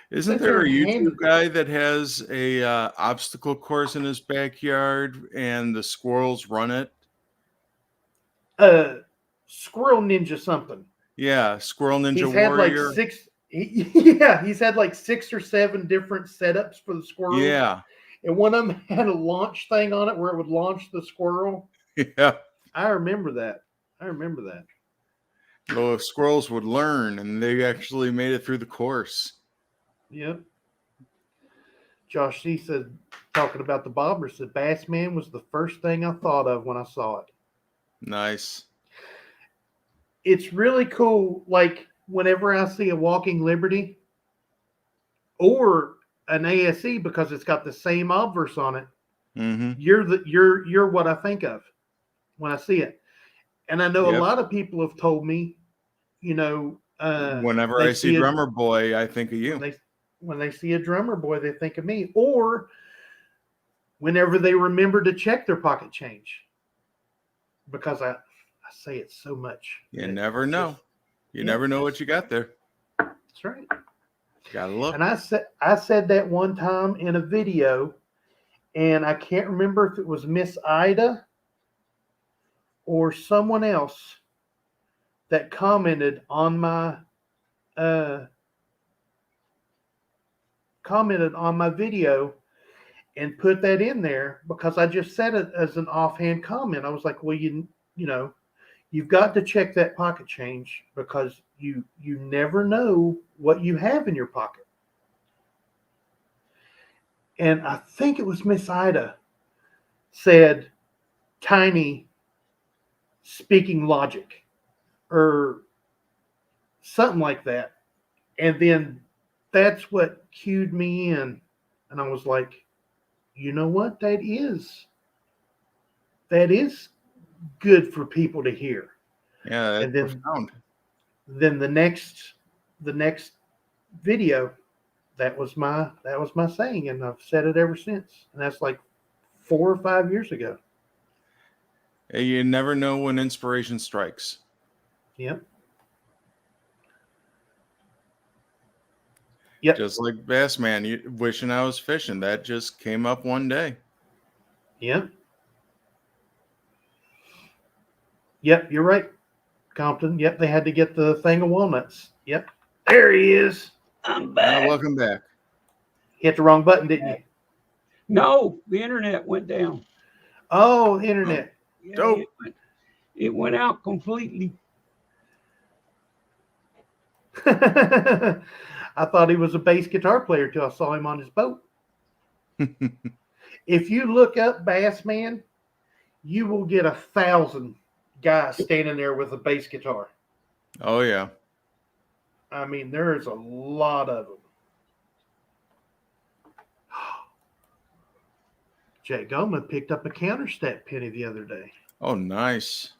Isn't there a YouTube guy that has a obstacle course in his backyard and the squirrels run it? Squirrel Ninja something. Yeah, Squirrel Ninja He's had Warrior. like he's had like 6 or 7 different setups for the squirrel. Yeah. And one of them had a launch thing on it where it would launch the squirrel. Yeah. I remember that. The squirrels would learn, and they actually made it through the course. Yep. Josh C said, talking about the bobber, said Bass Man was the first thing I thought of when I saw it. Nice. It's really cool. Like whenever I see a Walking Liberty or an ASE, because it's got the same obverse on it, Mm-hmm. you're what I think of when I see it. And I know Yep. a lot of people have told me, Whenever I see Drummer Boy, I think of you. When they see a Drummer Boy, they think of me. Or whenever they remember to check their pocket change, because I say it so much. You never know. You never know what you got there. That's right. Gotta look. And I said that one time in a video, and I can't remember if it was Miss Ida or someone else that commented on my video and put that in there, because I just said it as an offhand comment. I was like, well, you've got to check that pocket change, because you never know what you have in your pocket. And I think it was Miss Ida said Tiny speaking logic or something like that. And then that's what cued me in. And I was like, you know what? That is good for people to hear. Yeah, that's and then profound. Then the next video, that was my saying, and I've said it ever since. And that's like 4 or 5 years ago. You never know when inspiration strikes. Yep. Just like Bass Man, wishing I was fishing. That just came up one day. Yep, you're right, Compton. Yep, they had to get the thing of walnuts. Yep. There he is. I'm back. Welcome back. Hit the wrong button, didn't you? No, the internet went down. Oh, the internet. Yeah, Dope. It went out completely. I thought he was a bass guitar player till I saw him on his boat. If you look up Bass Man, you will get 1,000 guys standing there with a bass guitar. Oh, yeah. I mean, there's a lot of them. Jay Goma picked up a counterstep penny the other day. Oh, nice.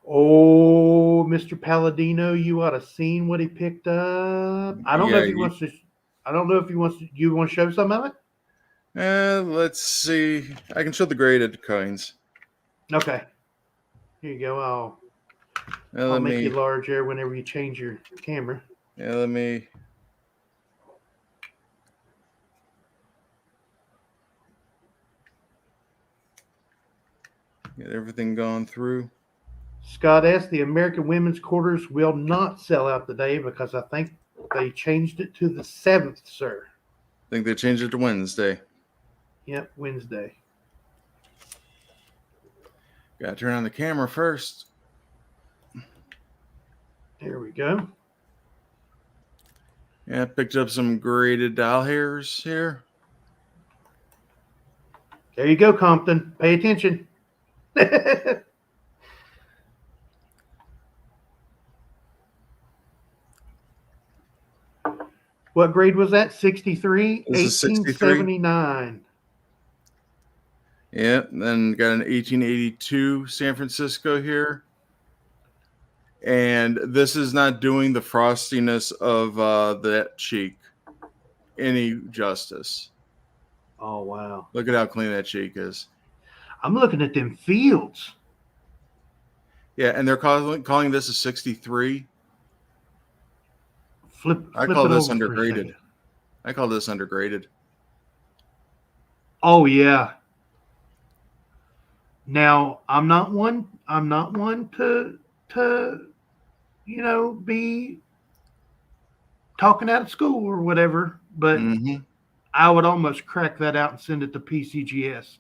Oh, Mr. Palladino, you ought to seen what he picked up. I don't know if he wants to. I don't know if he wants to. You want to show some of it? Let's see. I can show the graded coins. Okay. Here you go. I'll make you larger whenever you change your camera. Yeah, let me. Get everything going through. Scott S., the American women's quarters will not sell out today because I think they changed it to the 7th, sir. I think they changed it to Wednesday. Yep, Wednesday. Got to turn on the camera first. There we go. Yeah, picked up some graded doll hairs here. There you go, Compton. Pay attention. What grade was that? 63? This is 63. 1879. Yeah, then got an 1882 San Francisco here. And this is not doing the frostiness of that cheek any justice. Oh, wow. Look at how clean that cheek is. I'm looking at them fields. Yeah, and they're calling this a 63. Flip I it call this over for a undergraded. second. I call this undergraded. Oh, yeah. Now, I'm not one to be talking out of school or whatever, but Mm-hmm. I would almost crack that out and send it to PCGS.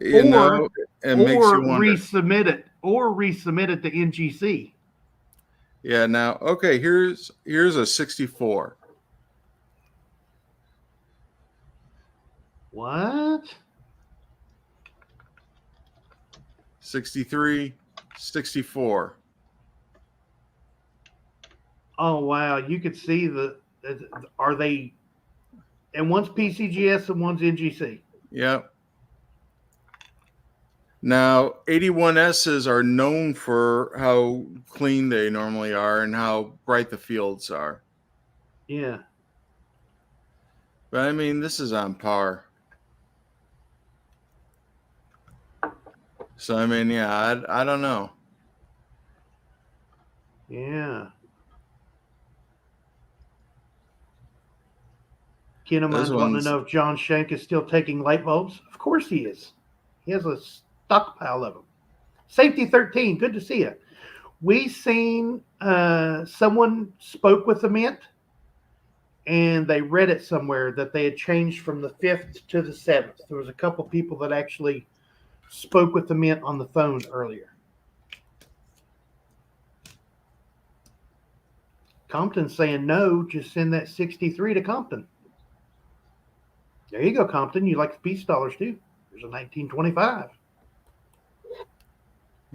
You know, it makes you wonder. resubmit it to NGC. Yeah, now, okay, here's a 64. What? 63, 64. Oh, wow. You could see are they, and one's PCGS and one's NGC. Yep. Now, 81S's are known for how clean they normally are and how bright the fields are. Yeah. But I mean, this is on par. So, I mean, yeah, I don't know. Yeah. Ken of mine's wanting to know if John Shank is still taking light bulbs. Of course he is. He has a stockpile of them. Safety 13, good to see you. We seen someone spoke with the Mint, and they read it somewhere that they had changed from the 5th to the 7th. There was a couple people that actually spoke with the Mint on the phone earlier. Compton's saying no, just send that 63 to Compton. There you go, Compton. You like the peace dollars too. There's a 1925.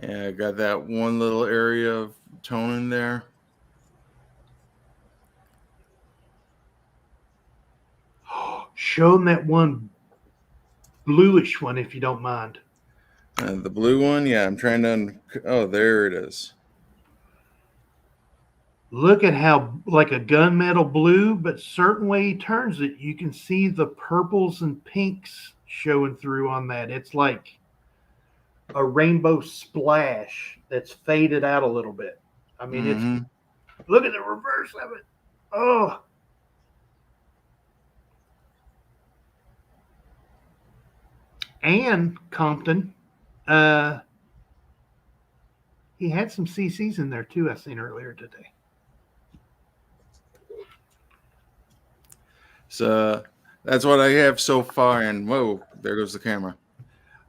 Yeah, I got that one little area of tone in there. Show them that one bluish one if you don't mind. The blue one? Yeah, I'm trying to... Oh, there it is. Look at how, like a gunmetal blue, but certain way he turns it, you can see the purples and pinks showing through on that. It's like a rainbow splash that's faded out a little bit. I mean, It's look at the reverse of it. Oh. And Compton, he had some CCs in there too, I seen earlier today. So that's what I have so far. And whoa, there goes the camera.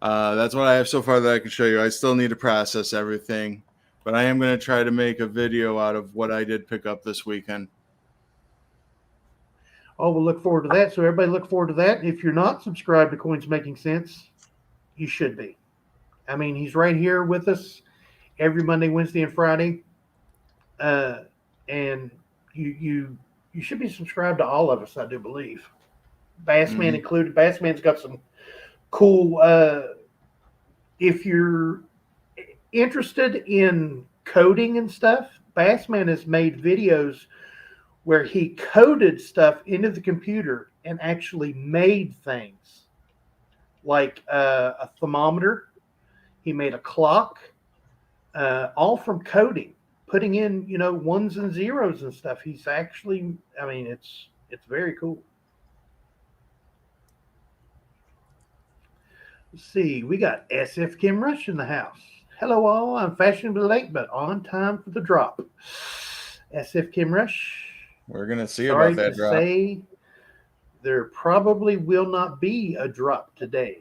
That's what I have so far that I can show you. I still need to process everything, but I am going to try to make a video out of what I did pick up this weekend. Oh, we'll look forward to that. So everybody look forward to that. If you're not subscribed to Coins Making Sense, you should be. I mean, he's right here with us every Monday, Wednesday, and Friday. And you should be subscribed to all of us, I do believe. Bassman included. Bassman's got some cool, if you're interested in coding and stuff, Bassman has made videos where he coded stuff into the computer and actually made things like a thermometer. He made a clock, all from coding, putting in, ones and zeros and stuff. He's actually, I mean, it's very cool. Let's see, we got SF Kim Rush in the house. Hello all, I'm fashionably late, but on time for the drop. SF Kim Rush. We're going to see about that drop. Say there probably will not be a drop today.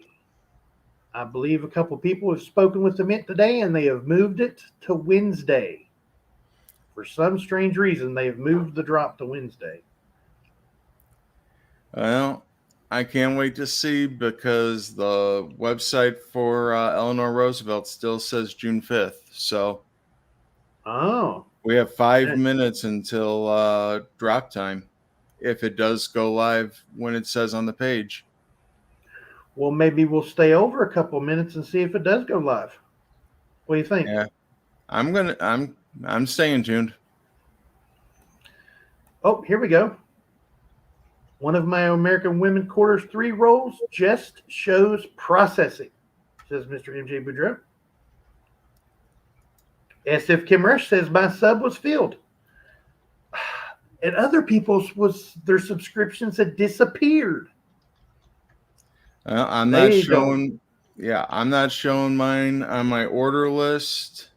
I believe a couple people have spoken with the Mint today, and they have moved it to Wednesday. For some strange reason, they have moved the drop to Wednesday. Well, I can't wait to see, because the website for Eleanor Roosevelt still says June 5th. So we have 5 minutes until drop time, if it does go live when it says on the page. Well, maybe we'll stay over a couple of minutes and see if it does go live. What do you think? Yeah. I'm staying tuned. Oh, here we go. One of my American Women Quarters 3 rolls just shows processing, says Mr. MJ Boudreaux. SF Kim Rush says my sub was filled. And other people's their subscriptions had disappeared. I'm not showing. Yeah, I'm not showing mine on my order list.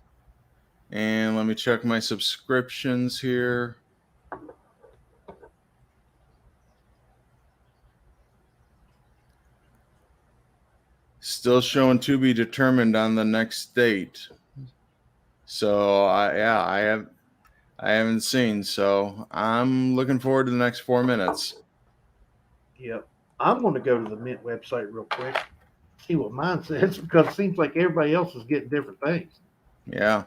And let me check my subscriptions here. Still showing to be determined on the next date. So I haven't seen. So I'm looking forward to the next 4 minutes. Yep. I'm going to go to the Mint website real quick, see what mine says, because it seems like everybody else is getting different things. Yeah.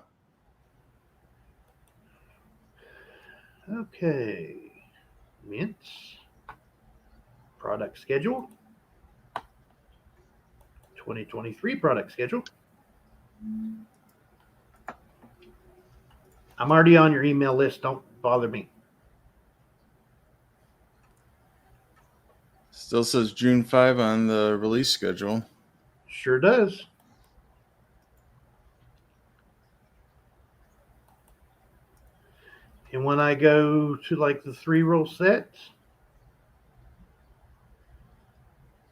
Okay. Mint. Product schedule. 2023 product schedule. I'm already on your email list. Don't bother me. Still says June 5 on the release schedule. Sure does. And when I go to like the 3-roll sets,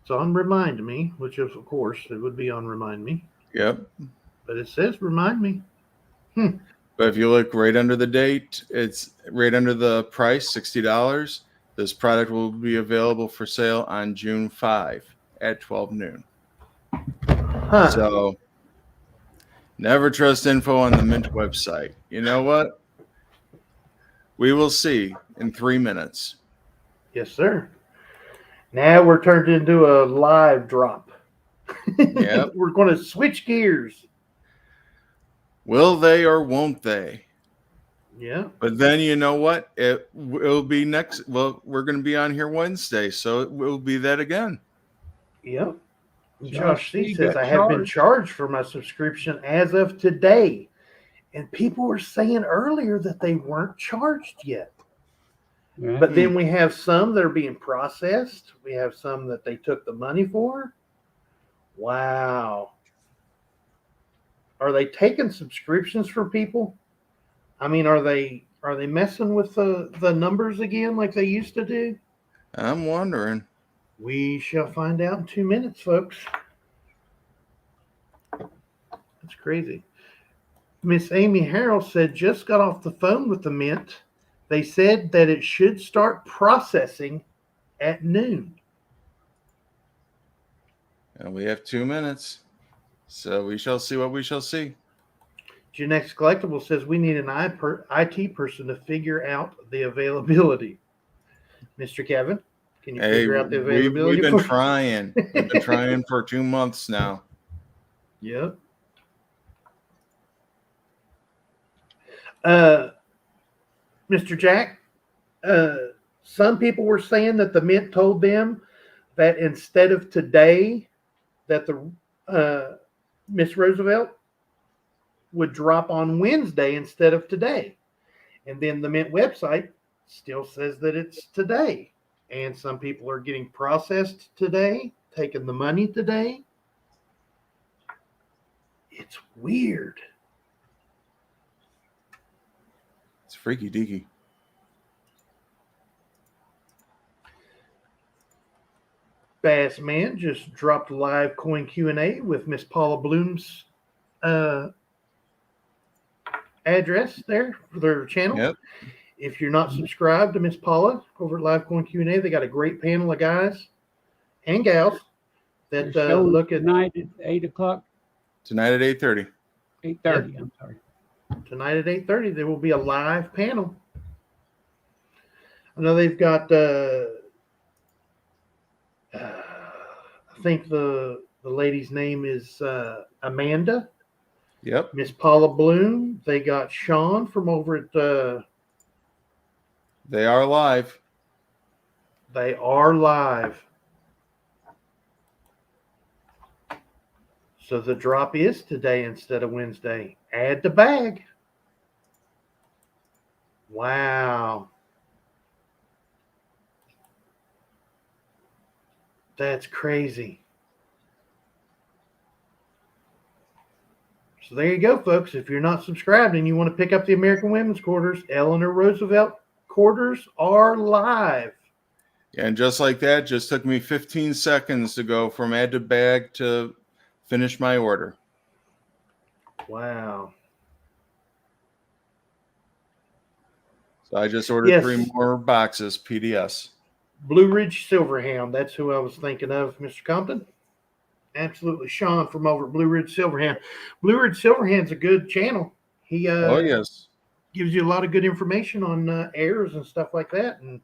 it's on Remind Me, which is, of course, it would be on Remind Me. Yep. But it says Remind Me. But if you look right under the date, it's right under the price, $60. This product will be available for sale on June 5 at 12 noon. Huh. So never trust info on the Mint website. You know what? We will see in 3 minutes. Yes, sir. Now we're turned into a live drop. Yep. We're going to switch gears. Will they or won't they? Yeah. But then you know what? It will be next. Well, we're going to be on here Wednesday, so it will be that again. Yep. Josh C C says, got I have been charged. charged for my subscription as of today. And people were saying earlier that they weren't charged yet. Yeah. But then we have some that are being processed. We have some that they took the money for. Wow. Are they taking subscriptions for people? I mean, are they messing with the numbers again like they used to do? I'm wondering. We shall find out in 2 minutes, folks. That's crazy. Miss Amy Harrell said, just got off the phone with the Mint. They said that it should start processing at noon. And we have 2 minutes. So we shall see what we shall see. Genex Collectible says we need an IT person to figure out the availability. Mr. Kevin, can you figure out the availability? We've been trying. We've been trying for 2 months now. Yep. Mr. Jack, some people were saying that the Mint told them that instead of today, that the Miss Roosevelt would drop on Wednesday instead of today. And then the Mint website still says that it's today. And some people are getting processed today, taking the money today. It's weird. It's freaky deaky. Bass Man just dropped a live coin Q&A with Miss Paula Bloom's address there for their channel. Yep. If you're not subscribed to Miss Paula over at Live Coin Q&A, they got a great panel of guys and gals that look at tonight at 8 o'clock. Tonight at 8:30. 8:30. Yep. I'm sorry. Tonight at 8:30. There will be a live panel. I know they've got I think the lady's name is Amanda. Yep. Miss Paula Bloom. They got Sean from over at They are live. They are live. So the drop is today instead of Wednesday. Add the bag. Wow. That's crazy. So there you go, folks. If you're not subscribed and you want to pick up the American Women's Quarters, Eleanor Roosevelt Quarters are live. And just like that, just took me 15 seconds to go from add to bag to finish my order. Wow. So I just ordered Yes. 3 more boxes, PDS. Blue Ridge Silverhound. That's who I was thinking of, Mr. Compton. Absolutely. Sean from over at Blue Ridge Silverhound. Blue Ridge Silverhound's a good channel. He Oh, yes. gives you a lot of good information on airs and stuff like that, and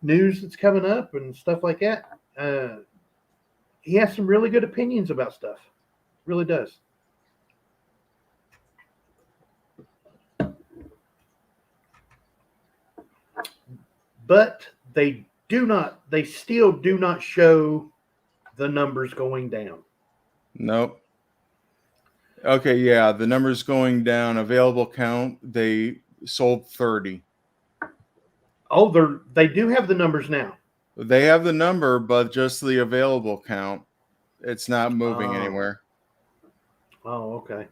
news that's coming up and stuff like that. He has some really good opinions about stuff. Really does. But they still do not show the numbers going down. Nope. Okay, yeah, the numbers going down. Available count, they sold 30. Oh, they do have the numbers now. They have the number, but just the available count. It's not moving anywhere. Oh, okay.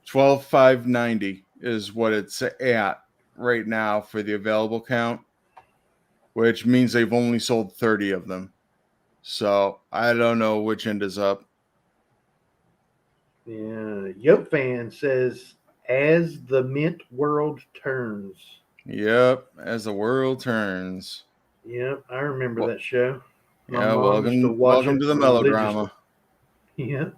12,590 is what it's at right now for the available count, which means they've only sold 30 of them. So I don't know which end is up. Yeah. Yoke fan says, as the mint world turns. Yep, as the world turns. Yep, I remember that show. My Yeah, mom used to watch welcome it to the religiously. melodrama. Yeah.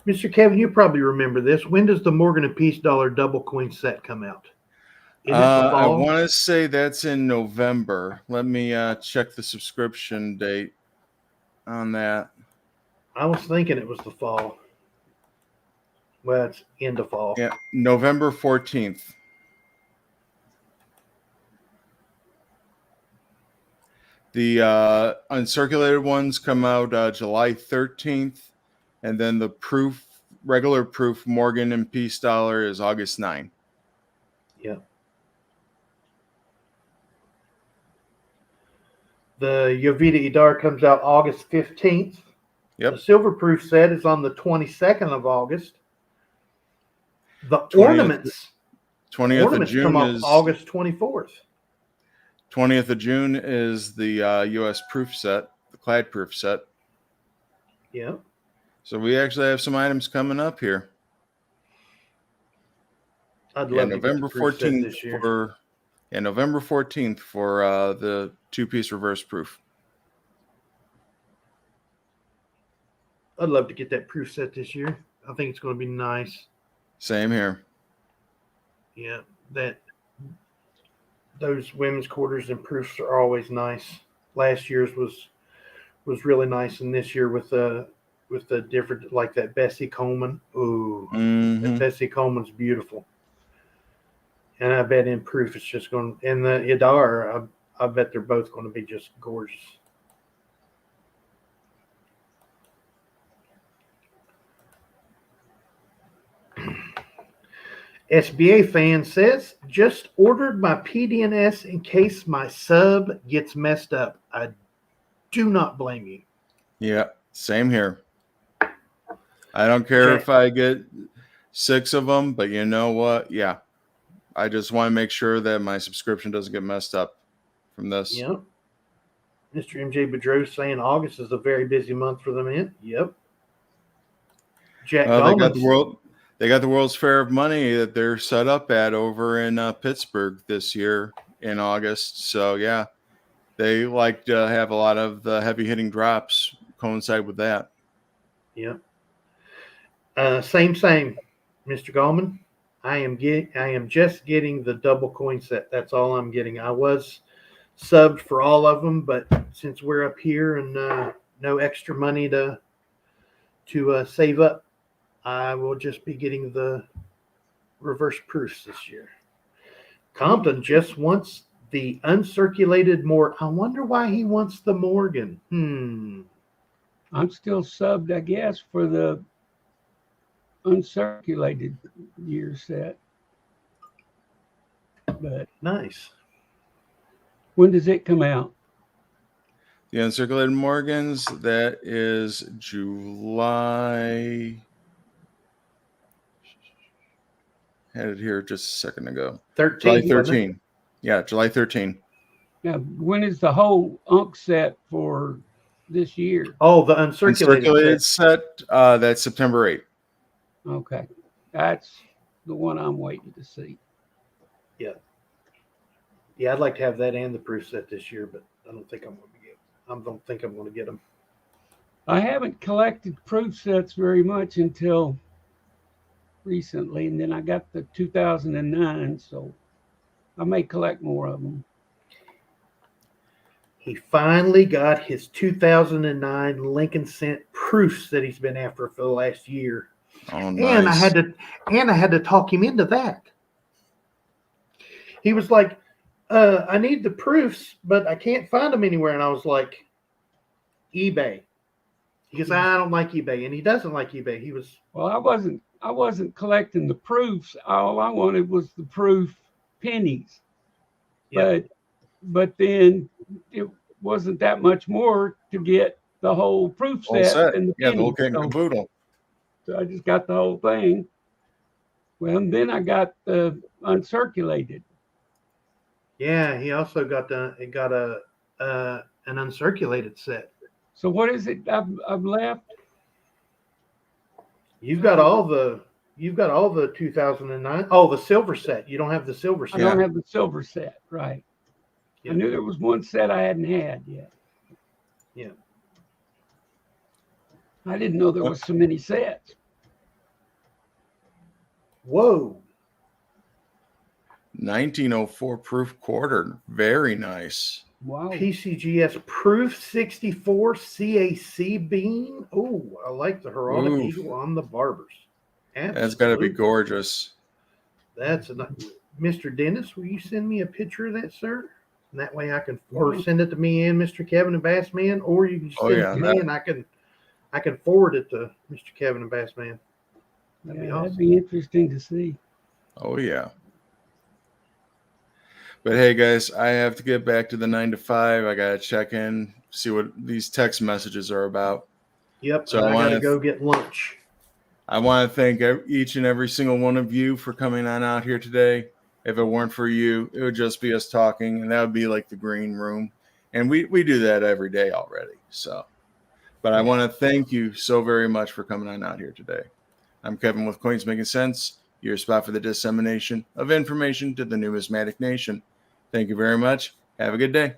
Mr. Kevin, you probably remember this. When does the Morgan and Peace dollar double coin set come out? Is it the I fall? want to say that's in November. Let me check the subscription date on that. I was thinking it was the fall. Well, it's in the fall. Yeah, November 14th. The uncirculated ones come out July 13th, and then the regular proof Morgan and Peace dollar is August 9. Yeah. The Yovita Idar comes out August 15th. Yep. The silver proof set is on the 22nd of August. The 20th ornaments of June come up is August 24th. 20th of June is the U.S. proof set, the clad proof set. Yeah. So we actually have some items coming up here. I'd love to November get the proof set 14th this year. for November 14th for the 2-piece reverse proof. I'd love to get that proof set this year. I think it's going to be nice. Same here. Yeah, those women's quarters and proofs are always nice. Last year's was really nice, and this year with the different, like that Bessie Coleman. Ooh, that Bessie Coleman's beautiful. And I bet in proof it's just going. And the Idar, I bet they're both going to be just gorgeous. SBA fan says, just ordered my PDNS in case my sub gets messed up. I do not blame you. Yeah, same here. I don't care if I get 6 of them, but you know what? Yeah, I just want to make sure that my subscription doesn't get messed up from this. Yep. Mr. MJ Bedreau saying August is a very busy month for the mint. Yep. Jack They got the World's Fair of Money that they're set up at over in Pittsburgh this year in August. So, yeah, they like to have a lot of the heavy hitting drops coincide with that. Yep. Same, Mr. Gallman. I am just getting the double coin set. That's all I'm getting. I was subbed for all of them, but since we're up here and no extra money to save up, I will just be getting the reverse proofs this year. Compton just wants the uncirculated more. I wonder why he wants the Morgan. I'm still subbed, I guess, for the uncirculated year set. But Nice. when does it come out? The uncirculated Morgans, that is July. Had it here just a second ago. 13. July wasn't it? 13. Yeah, July 13. Now, when is the whole Unk set for this year? Oh, the uncirculated Uncirculated set. set, that's September 8th. Okay, that's the one I'm waiting to see. Yeah, I'd like to have that and the proof set this year, but I don't think I'm going to get. I don't think I'm going to get them. I haven't collected proof sets very much until recently, and then I got the 2009, so I may collect more of them. He finally got his 2009 Lincoln Cent proofs that he's been after for the last year. Oh, nice. And I had to talk him into that. He was like, I need the proofs, but I can't find them anywhere. And I was like, eBay. He goes, I don't like eBay. And he doesn't like eBay. He was, Well, I wasn't collecting the proofs. All I wanted was the proof pennies. Yeah. But then it wasn't that much more to get the whole proof Whole set set. and the Yeah, the whole pennies. kit and caboodle. So I just got the whole thing. Well, and then I got the uncirculated. yeah, he also got an uncirculated set. So what is it I've left? You've got all the 2009. Oh, the silver set. You don't have the silver I set. don't have the silver set, right? Yeah. I knew there was one set I hadn't had yet. Yeah. I didn't know there was so many sets. Whoa. 1904 proof quarter. Very nice. Wow. PCGS Proof 64 CAC bean. Oh, I like the heraldic Oof. eagle on the barbers. That's got to be Absolutely. gorgeous. That's a Mr. Dennis. Will you send me a picture of that, sir? And that way I can, or send it to me and Mr. Kevin and Bassman, or you can just send it to me and I can forward it to Mr. Kevin and Bassman. That'd be awesome. That'd be interesting to see. Oh, yeah. But hey, guys, I have to get back to the 9 to 5. I got to check in, see what these text messages are about. Yep. So So I got to wanna- go get lunch. I want to thank each and every single one of you for coming on out here today. If it weren't for you, it would just be us talking, and that would be like the green room. And we do that every day already. So, but I want to thank you so very much for coming on out here today. I'm Kevin with Coins Making Sense, your spot for the dissemination of information to the numismatic nation. Thank you very much. Have a good day.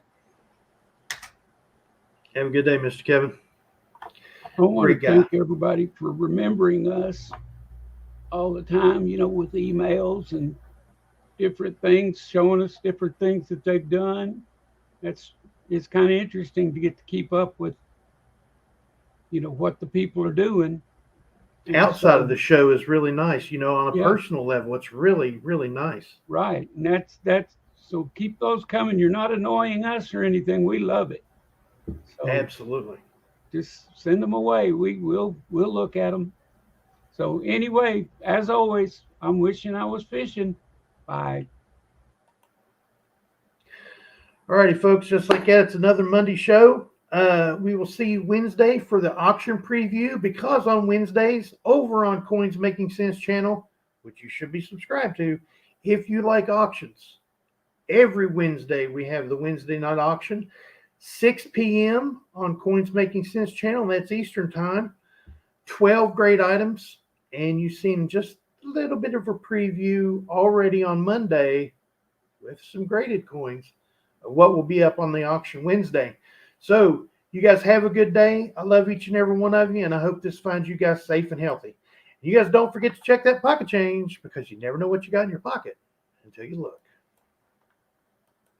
Have a good day, Mr. Kevin. I want to Great guy. thank everybody for remembering us all the time, with emails and different things, showing us different things that they've done. It's kind of interesting to get to keep up with, what the people are doing. And Outside so- of the show is really nice. On a Yeah. personal level, it's really, really nice. Right. And that's so keep those coming. You're not annoying us or anything. We love it. So Absolutely. just send them away. We'll look at them. So anyway, as always, I'm wishing I was fishing. Bye. All righty, folks. Just like that, it's another Monday show. We will see you Wednesday for the auction preview, because on Wednesdays over on Coins Making Sense channel, which you should be subscribed to, if you like auctions, every Wednesday we have the Wednesday night auction, 6 p.m. on Coins Making Sense channel. That's Eastern time. 12 great items, and you've seen just a little bit of a preview already on Monday with some graded coins of what will be up on the auction Wednesday. So you guys have a good day. I love each and every one of you, and I hope this finds you guys safe and healthy. You guys don't forget to check that pocket change, because you never know what you got in your pocket until you look.